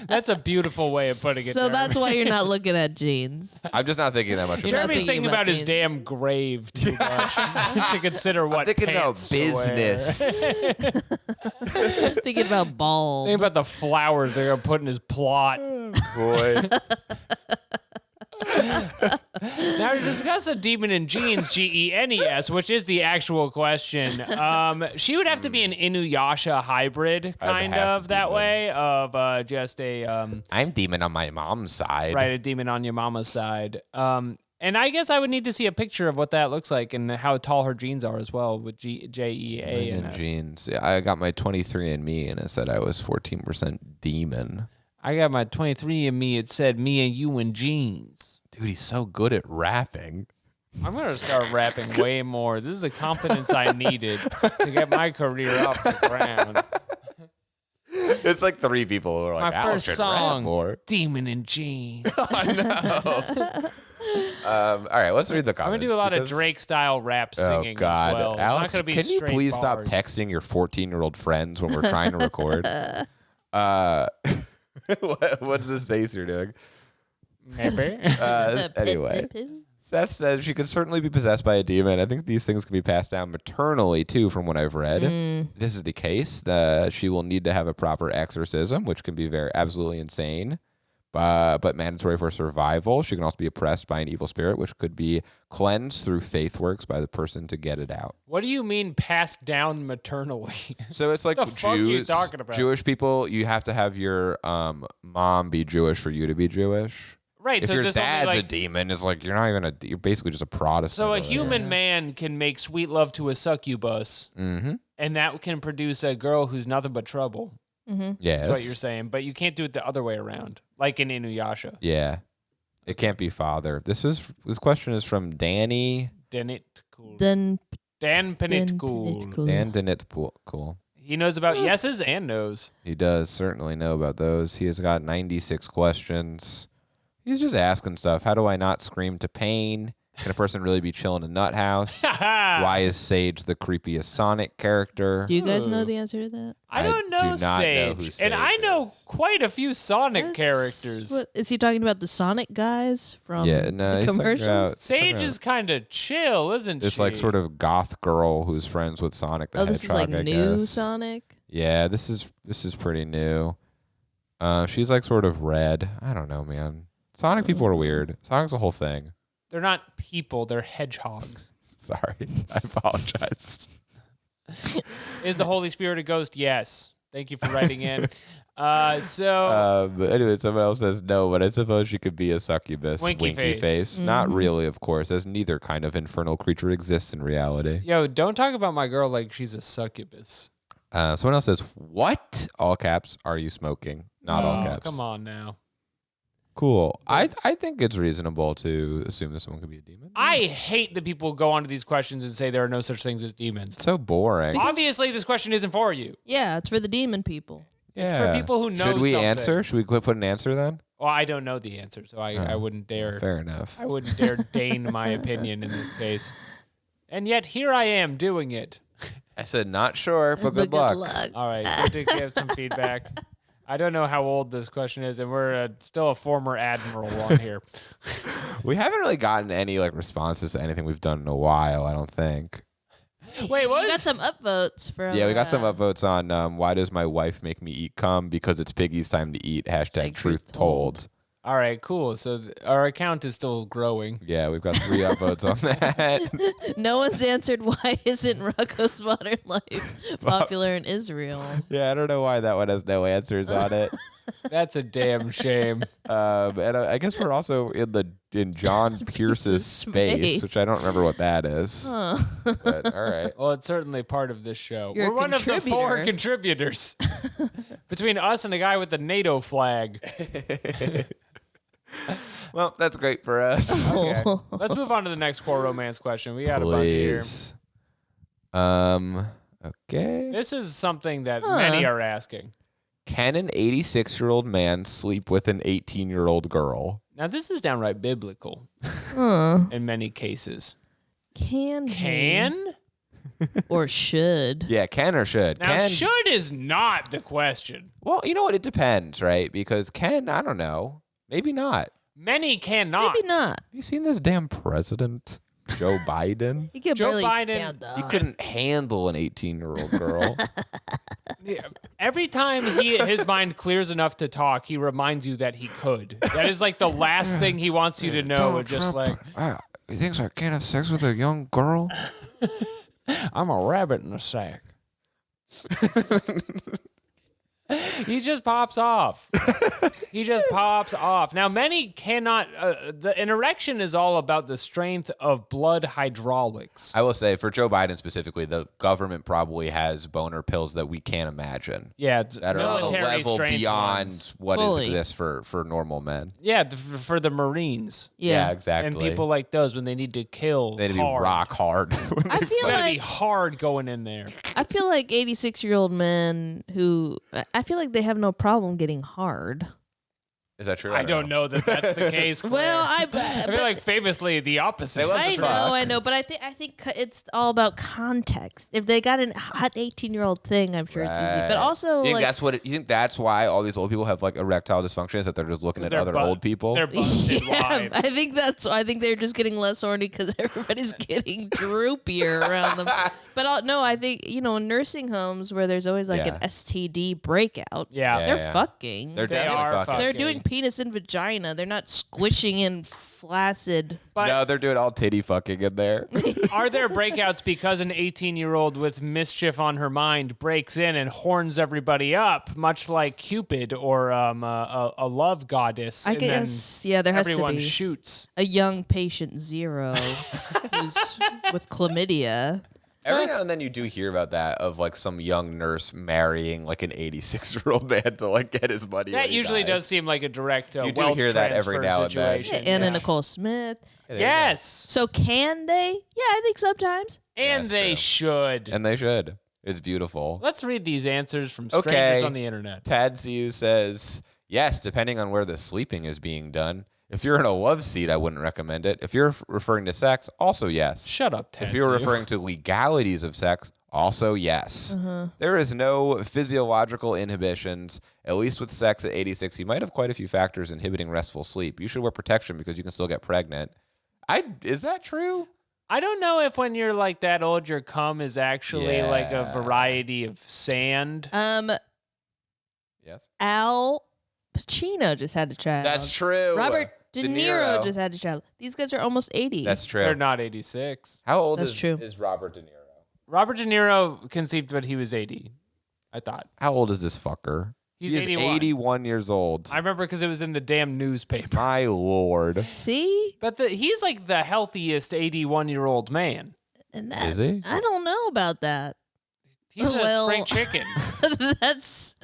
That's a beautiful way of putting it. So Jeremy. that's why you're not looking at jeans. I'm just not thinking that much You're about not Jeremy's thinking thinking about about his jeans. damn grave too much to consider what thinking about pants to wear. business. Thinking about bald. Think about the flowers they're gonna put in his plot. Boy. Now to discuss a demon in jeans, Genes, which is the actual question. She would have to be an Inuyasha hybrid, kind have of to that be, way, of just a I'm demon on my mom's side. right, a demon on your mama's side. And I guess I would need to see a picture of what that looks like and how tall her jeans are as well with JEA In jeans. Yeah, I got my 23andMe and it said I was 14% demon. I got my 23andMe. It said me and you in jeans. Dude, he's so good at rapping. I'm going to start rapping way more. This is the confidence I needed to get my career off the ground. It's like 3 people who are like, My Alex first should rap song, more. Demon in Jeans. All right, let's read the I'm comments. going to do a lot of because- Drake-style rap singing Oh, God. as well. It's Alex, not going to be can you straight please stop bars. texting your 14-year-old friends when we're trying to record? What's this face you're doing? Maybe. Anyway, Seth says she could certainly be possessed by a demon. I think these things can be passed down maternally, too, from what I've read. This is the case. She will need to have a proper exorcism, which can be absolutely insane, but mandatory for survival. She can also be oppressed by an evil spirit, which could be cleansed through faith works by the person to get it out. What do you mean passed down maternally? So it's like The fuck are you talking about? Jewish people, you have to have your mom be Jewish for you to be Jewish. Right. If so your this will be dad's a like, demon, it's like you're not even you're basically just a Protestant. so a or human man can make sweet love to a succubus, Mm-hmm. and that can produce a girl who's nothing but trouble. Yes. That's what you're saying. But you can't do it the other way around, like in Inuyasha. Yeah. It can't be father. This question is from Danny. Dan Cool. Dan Penitcool. Dan Denit Cool. He knows about yeses and nos. He does certainly know about those. He has got 96 questions. He's just asking stuff. How do I not scream to pain? Can a person really be chilling in a nut house? Why is Sage the creepiest Sonic character? Do you guys know the answer to that? I I don't know do not know Sage. who And Sage I know is. quite a few Sonic characters. What, is he talking about the Sonic guys from Yeah, no, the he's talking commercials? about- Sage is kind of chill, isn't This she? like sort of goth girl who's friends with Sonic the Oh, this is Hedgehog, like I new guess. Sonic. Yeah, this is pretty new. She's like sort of red. I don't know, man. Sonic people are weird. Sonic's a whole thing. They're not people, they're hedgehogs. Sorry. I apologize. Is the Holy Spirit a ghost? Yes. Thank you for writing in. But anyway, someone else says no, but I suppose she could be a succubus. Winky face. Not really, of course, as neither kind of infernal creature exists in reality. Yo, don't talk about my girl like she's a succubus. Someone else says, what? All caps, are you smoking? Not all caps. Come on now. Cool. I think it's reasonable to assume that someone could be a demon. I hate that people go onto these questions and say there are no such things as demons. It's so boring. Obviously, this question isn't for you. Yeah, it's for the demon people. It's for people who know Should we something. answer? Should we put an answer then? Well, I don't know the answer, so I wouldn't dare. Fair enough. I wouldn't dare deign my opinion in this case. And yet here I am doing it. I said not sure, but good luck. All right, good to give some feedback. I don't know how old this question is, and we're still a former admiral on here. We haven't really gotten any responses to anything we've done in a while, I don't think. Wait, what? You got some upvotes from. Yeah, we got some upvotes on why does my wife make me eat cum? Because it's Piggy's time to eat. # truth told. All right, cool. So our account is still growing. Yeah, we've got 3 upvotes on that. No one's answered why isn't Rocco's Modern Life popular in Israel? Yeah, I don't know why that one has no answers on it. That's a damn shame. And I guess we're also in John Pierce's space, which I don't remember what that is. Huh. But all right. Well, it's certainly part of this show. You're We're a one of the 4 contributor. contributors. Between us and the guy with the NATO flag. Well, that's great for us. Okay. Let's move on to the next core romance question. We got a bunch here. Okay. This is something that many are asking. Can an 86-year-old man sleep with an 18-year-old girl? Now, this is downright biblical in many cases. Can or should? Yeah, can or should. Now, should is not the question. Well, you know what? It depends, right? Because can, I don't know. Maybe not. Many cannot. Maybe not. Have you seen this damn president, Joe Biden? He could Joe barely Biden- stand up. He couldn't handle an 18-year-old girl. Yeah. Every time his mind clears enough to talk, he reminds you that he could. That is like the last thing he wants you to know. Just like, he thinks I can't have sex with a young girl? I'm a rabbit in a sack. He just pops off. He just pops off. Now, many cannot. An erection is all about the strength of blood hydraulics. I will say, for Joe Biden specifically, the government probably has boner pills that we can't imagine. Yeah, That are a military level strength beyond ones. what Fully. exists for normal men. Yeah, for the Marines. Yeah. Exactly. And people like those when they need to kill. They need to be hard. rock hard. I feel Gotta be like hard going in there. 86-year-old men who I feel like they have no problem getting hard. Is that true? I don't know that that's the case. Claire. Well, I feel like famously the opposite. They love I to know, fuck. I know, but I think it's all about context. If they got a hot 18-year-old thing, I'm sure it's easy. But also, you think that's why all these old people have erectile dysfunction? Is that they're just looking at They're other bu- old people? They're busted yeah, wives. I think I think they're just getting less horny because everybody's getting droopier around them. But I think in nursing homes where there's always an STD breakout. Yeah. They're fucking. They're They definitely are fucking. They're doing penis and vagina. They're not squishing in flaccid. But No, they're doing all titty fucking in there. are there breakouts because an 18-year-old with mischief on her mind breaks in and horns everybody up, much like Cupid or a love goddess? I and then guess, there has to everyone be shoots. a young patient 0 who's with chlamydia. Every now and then you do hear about that of some young nurse marrying an 86-year-old man to get his money. when That he usually dies. does seem like a direct You do wealth hear that every transfer now and then. situation. Anna Yeah. Nicole Smith. Yes. So can they? Yeah, I think sometimes. And That's they true. should. And they should. It's beautiful. Let's read these answers from strangers on the internet. Tadsiu says, yes, depending on where the sleeping is being done. If you're in a love seat, I wouldn't recommend it. If you're referring to sex, also yes. Shut up, Ted. If you're referring to legalities of sex, also yes. There is no physiological inhibitions. At least with sex at 86, you might have quite a few factors inhibiting restful sleep. You should wear protection because you can still get pregnant. Is that true? I don't know if when you're that old, your cum is actually a variety of sand. Yes. Al Pacino just had a child. That's true. Robert De Niro just had a child. These guys are almost 80. That's true. They're not 86. How old That's true. is Robert De Niro? Robert De Niro conceived when he was 80. I thought. How old is this fucker? He's He is 81 years old. I remember because it was in the damn newspaper. My lord. See? But he's like the healthiest 81-year-old man. And that, Is he? I don't know about that. He's Well- a spring chicken. that's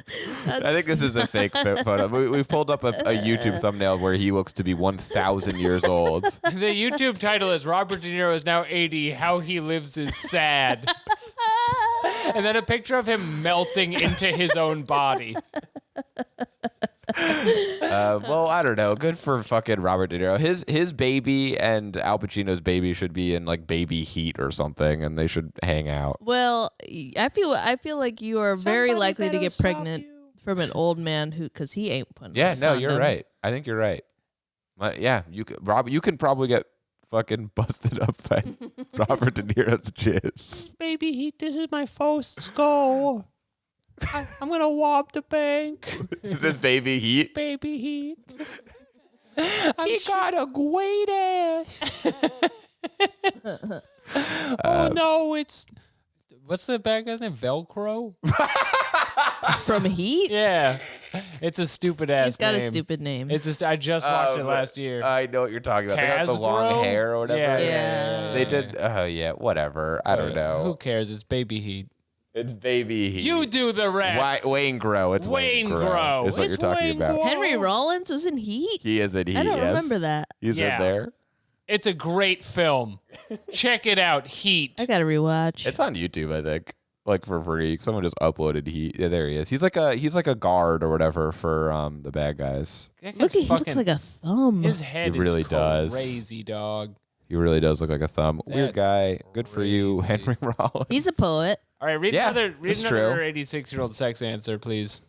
I think this is a fake photo. We've pulled up a YouTube thumbnail where he looks to be 1,000 years old. The YouTube title is Robert De Niro is now 80. How he lives is sad. And then a picture of him melting into his own body. Well, I don't know. Good for fucking Robert De Niro. His baby and Al Pacino's baby should be in like Baby Heat or something, and they should hang out. well. I feel like you are very Somebody likely to better get stop pregnant you. from an old man because he ain't putting. Yeah, on a no, you're condom. right. I think you're right. Yeah, you can probably get fucking busted up by Robert De Niro's jizz. Baby Heat, this is my first go. I'm going to rob the bank. Is this Baby Heat? Baby Heat. He got a great ass. Oh, no, it's... What's the bad guy's name? Velcro? From Heat. Yeah. It's a stupid ass He's got name. a stupid name. It's just, I just watched it last year. I know what you're talking about. They got the long Casgro? hair or whatever. Yeah. They did. Yeah, whatever. I don't Who know. cares? It's Baby Heat. It's Baby Heat. You do the rest. Wayne Grow. It's Wayne Grow. Is what It's you're talking Wayne about. Grow. Henry Rollins was in Heat. He is in Heat. I don't yes. remember that. He's Yeah. in there. It's a great film. Check it out. Heat. I gotta rewatch. It's on YouTube, I think. Like for free. Someone just uploaded Heat. Yeah, there he is. He's like a guard or whatever for the bad guys. That Look, guy's he looks like a thumb. His head He really is does. crazy, dog. He really does look like a thumb. Weird That's guy. Good for you, crazy. Henry Rollins. He's a poet. All right, read Yeah, another that's true. 86-year-old sex answer, please.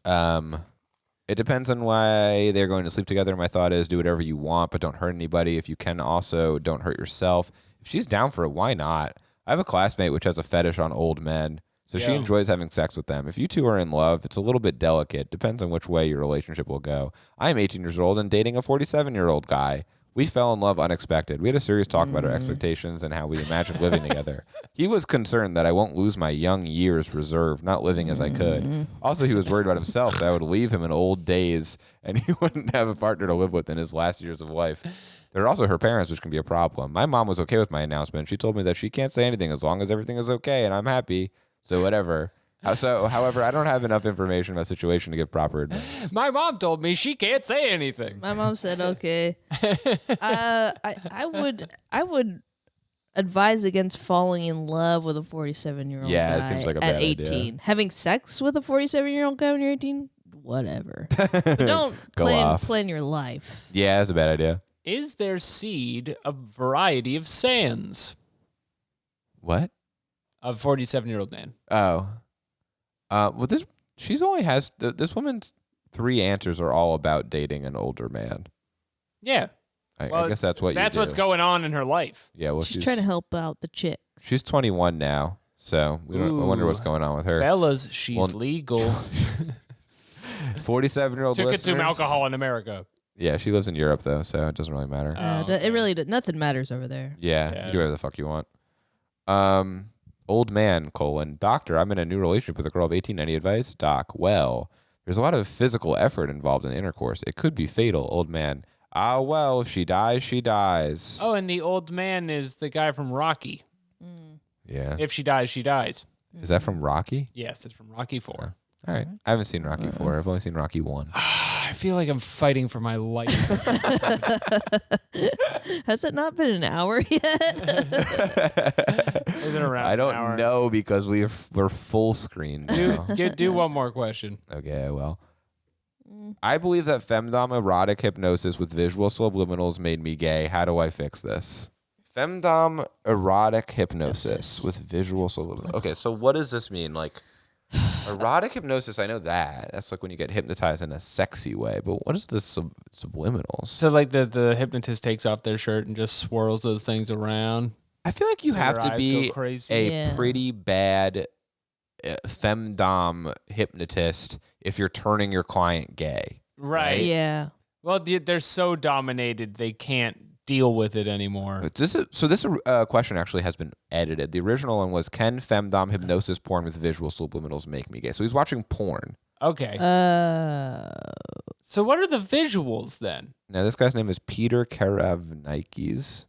It depends on why they're going to sleep together. My thought is do whatever you want, but don't hurt anybody. If you can, also don't hurt yourself. If she's down for it, why not? I have a classmate which has a fetish on old men, so she Yeah. enjoys having sex with them. If you two are in love, it's a little bit delicate. Depends on which way your relationship will go. I am 18 years old and dating a 47-year-old guy. We fell in love unexpected. We had a serious talk about our expectations and how we imagined living together. He was concerned that I won't lose my young years reserve, not living as I could. Also, he was worried about himself, that I would leave him in old days and he wouldn't have a partner to live with in his last years of life. There are also her parents, which can be a problem. My mom was okay with my announcement. She told me that she can't say anything as long as everything is okay and I'm happy. So whatever. However, I don't have enough information about the situation to give proper advice. My mom told me she can't say anything. My mom said, "Okay." I would advise against falling in love with a 47-year-old Yeah, it guy seems like a at bad 18. idea. Having sex with a 47-year-old guy when you're 18, whatever. But don't Go off. plan your life. Yeah, that's a bad idea. Is there seed a variety of sands? What? A 47-year-old man. Oh. Well, this woman's 3 answers are all about dating an older man. Yeah. I guess that's what That's you do. what's going on in her life. Yeah, well, She's trying to help out the chick. She's 21 now, so I wonder what's going on with her. Fellas, she's Well- legal. 47-year-old To listeners. consume alcohol in America. Yeah, she lives in Europe though, so it doesn't really matter. It really nothing matters over there. Yeah, Yeah. you do whatever the fuck you want. Old man, doctor, I'm in a new relationship with a girl of 18. Any advice? Doc, well, there's a lot of physical effort involved in intercourse. It could be fatal. Old man, well, if she dies, she dies. Oh, and the old man is the guy from Rocky. Yeah. If she dies, she dies. Is that from Rocky? Yes, it's from Rocky 4. All right. I haven't seen Rocky 4. I've only seen Rocky 1. I feel like I'm fighting for my life. Has it not been an hour yet? Is it around I an don't hour? know because we're full screen now. Do one more question. Okay, well. I believe that femdom erotic hypnosis with visual subliminals made me gay. How do I fix this? Femdom erotic hypnosis with visual subliminals. Okay, so what does this mean? Like, erotic hypnosis, I know that. That's like when you get hypnotized in a sexy way. But what is this subliminals? So like the hypnotist takes off their shirt and just swirls those things around. I feel like you Your have to eyes be go crazy. a Yeah. pretty bad femdom hypnotist if you're turning your client gay. Right. Yeah. Well, they're so dominated they can't deal with it anymore. But this question actually has been edited. The original one was, can femdom hypnosis porn with visual subliminals make me gay? So he's watching porn. Okay. So what are the visuals then? Now, this guy's name is Peter Karavnikis.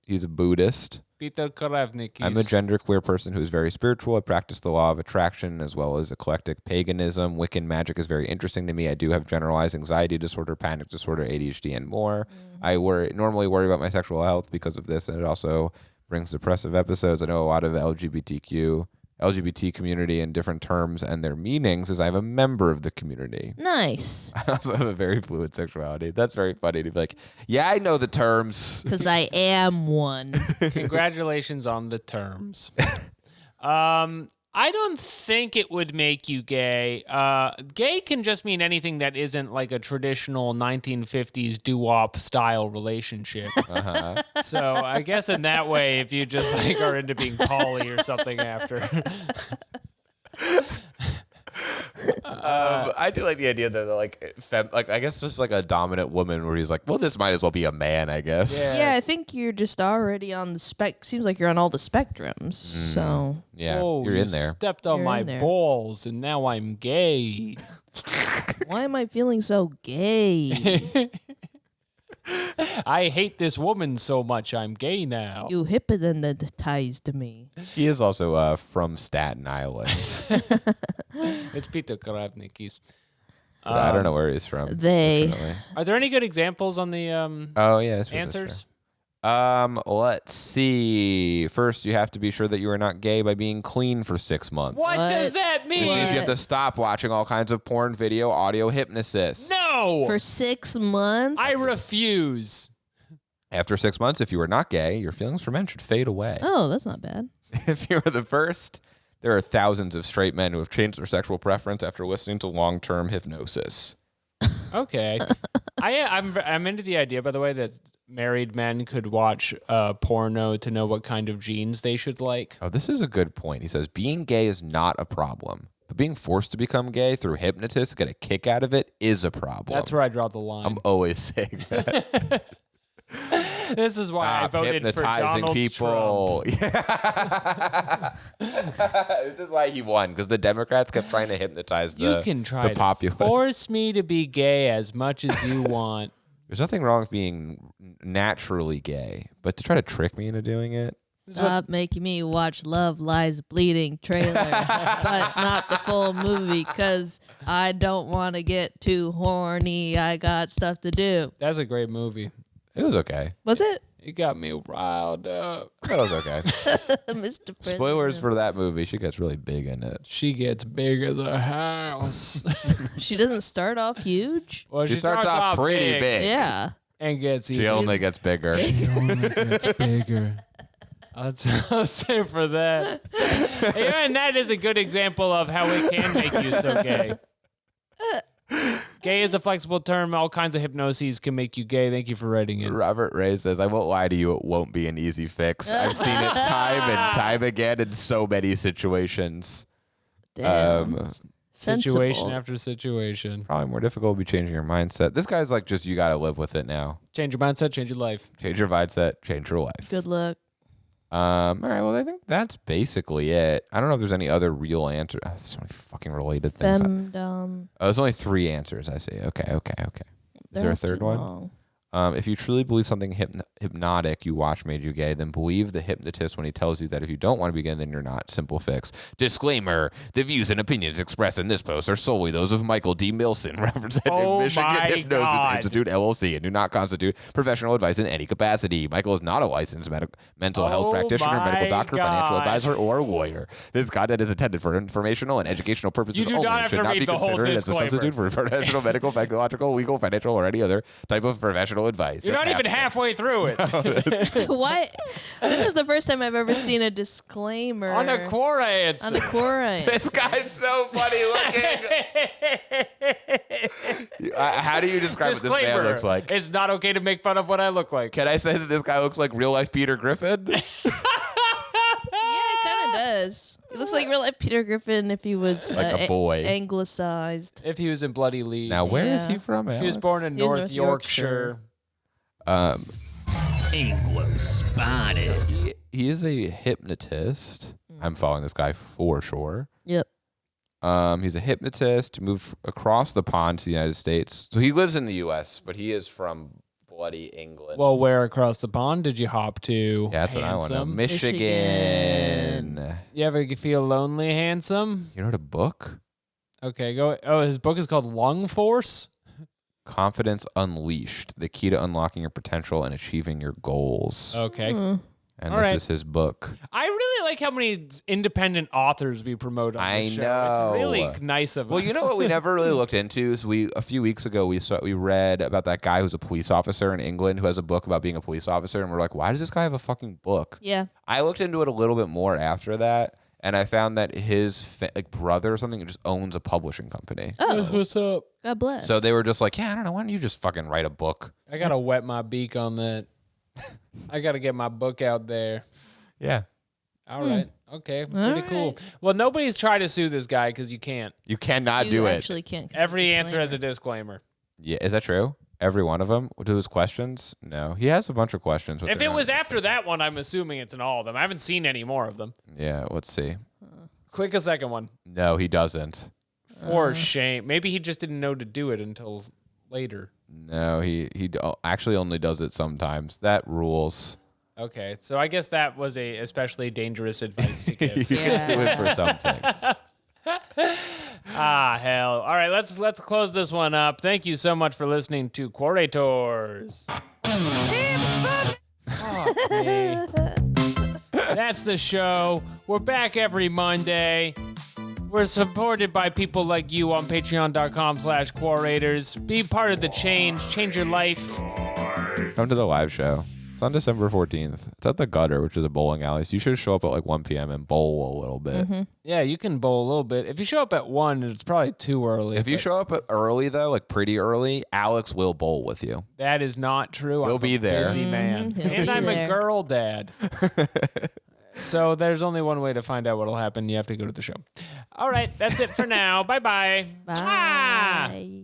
He's a Buddhist. Peter Karavnikis. I'm a genderqueer person who is very spiritual. I practice the law of attraction as well as eclectic paganism. Wiccan magic is very interesting to me. I do have generalized anxiety disorder, panic disorder, ADHD, and more. I normally worry about my sexual health because of this, and it also brings depressive episodes. I know a lot of LGBT community in different terms and their meanings, as I'm a member of the community. Nice. I also have a very fluid sexuality. That's very funny to be like, yeah, I know the terms. Because I am one. Congratulations on the terms. I don't think it would make you gay. Gay can just mean anything that isn't like a traditional 1950s doo-wop style relationship. So I guess in that way, if you just like are into being poly or something after. I do like the idea that like I guess just like a dominant woman where he's like, well, this might as well be a man, I guess. Yeah, I think you're just already on the seems like you're on all the spectrums. So Yeah, Whoa, you're you in there. Stepped on You're my in there. balls and now I'm gay. why am I feeling so gay? I hate this woman so much I'm gay now. You hypnotized me. He is also from Staten Island. It's Peter Karavnikis. But I don't know where he's from. They. unfortunately. Are there any good examples on the Oh yeah, this was answers? Let's see. First, you have to be sure that you are not gay by being clean for 6 months. What What? does that mean? Which means you What? have to stop watching all kinds of porn, video, audio hypnosis. No! For 6 months? I refuse. After 6 months, if you are not gay, your feelings for men should fade away. Oh, that's not bad. If you are the first, there are thousands of straight men who have changed their sexual preference after listening to long-term hypnosis. Okay. I'm into the idea, by the way, that married men could watch porno to know what kind of jeans they should like. Oh, this is a good point. He says, being gay is not a problem, but being forced to become gay through hypnotists, get a kick out of it, is a problem. That's where I draw the line. I'm always saying that. This is why I Stop voted for hypnotizing Donald people. Trump. Yeah. This is why he won, because the Democrats kept trying to hypnotize You can try the to populace. force me to be gay as much as you want. There's nothing wrong with being naturally gay, but to try to trick me into doing it. Stop making me watch Love Lies Bleeding trailer, but not the full movie because I don't want to get too horny. I got stuff to do. That's a great movie. It was okay. Was it? You got me riled up. That was okay. Mr. President. Spoilers for that movie. She gets really big in it. She gets big as a house. She doesn't start off huge. Well, She starts off pretty big. Yeah. and gets She even. only gets bigger. She only gets bigger. I'll say for that. Yeah, and that is a good example of how it can make you so gay. Gay is a flexible term. All kinds of hypnoses can make you gay. Thank you for writing it. Robert Ray says, I won't lie to you, it won't be an easy fix. I've seen it time and time again in so many situations. Damn. Situation Sensible. after situation. Probably more difficult would be changing your mindset. This guy's like, just you got to live with it now. Change your mindset, change your life. Change your mindset, change your life. Good luck. All right, well, I think that's basically it. I don't know if there's any other real answer. There's so many fucking related things. Femdom. There's only 3 answers, I see. Okay. Is there a third one? If you truly believe something hypnotic you watch made you gay, then believe the hypnotist when he tells you that if you don't want to be gay, then you're not. Simple fix. Disclaimer, the views and opinions expressed in this post are solely those of Michael D. Milson, representing Oh Michigan my Hypnosis God. Institute, LLC, and do not constitute professional advice in any capacity. Michael is not a licensed mental health Oh practitioner, medical my doctor, financial God. advisor, or lawyer. This content is intended for informational and educational purposes You do only. not and have should to not read be the whole considered as a disclaimer. substitute for professional, medical, psychological, legal, financial, or any other type of professional advice. You're not even halfway through it. What? This is the first time I've ever seen a disclaimer On a Quorators. on a Quorators. This guy's so funny looking. How do you describe what this man Disclaimer. looks like? It's not okay to make fun of what I look like. Can I say that this guy looks like real life Peter Griffin? Yeah, it kind of does. He looks like real life Peter Griffin if he was Like a boy. anglicized. If he was in Bloody Leeds. Now, where is Yeah. he from? If he was Alex? born in He was North North Yorkshire. Yorkshire. Anglo spotted. He is a hypnotist. I'm following this guy for sure. Yep. He's a hypnotist, moved across the pond to the United States. So he lives in the U.S., but he is from bloody England. Well, where across the pond did you hop to? yeah, that's what I want to know. Handsome? Michigan. You ever feel lonely, handsome? You know the book? Okay, go. Oh, his book is called Lung Force. Confidence Unleashed, the key to unlocking your potential and achieving your goals. Okay. And all this right. is his book. I really like how many independent authors we promote on this show. know. It's really nice of us. Well, you know what we never really looked into is a few weeks ago we read about that guy who's a police officer in England who has a book about being a police officer, and we're like, why does this guy have a fucking book? Yeah. I looked into it a little bit more after that, and I found that his brother or something just owns a publishing company. Oh, What's up? God bless. So they were just like, yeah, I don't know, why don't you just fucking write a book? I gotta wet my beak on that. I gotta get my book out there. Yeah. All right. Okay. Pretty cool. right. Well, nobody's tried to sue this guy because you can't. You cannot you do it. actually can't. Every answer has a disclaimer. Yeah, is that true? Every one of them? Do his questions? No. He has a bunch of questions. but If they're it not was answered. after that one, I'm assuming it's in all of them. I haven't seen any more of them. Yeah, let's see. Click a second one. No, he doesn't. For shame. Maybe he just didn't know to do it until later. No, he actually only does it sometimes. That rules. Okay, so I guess that was a especially dangerous advice to You give. can do it for some things. Ah, hell. All right, let's close this one up. Thank you so much for listening to Quorators. Fuck me. That's the show. We're back every Monday. We're supported by people like you on patreon.com/Quorators. Be part of the change. Change your life. Come to the live show. It's on December 14th. It's at the Gutter, which is a bowling alley. So you should show up at like 1 p.m. and bowl a little bit. Yeah, you can bowl a little bit. If you show up at 1, it's probably too early. If you but show up early, though, like pretty early, Alex will bowl with you. that is not true. He'll I'm be a there. busy man. He'll And be I'm a there. girl dad. So there's only one way to find out what'll happen. You have to go to the show. All right, that's it for now. Bye-bye. Mwah! Bye.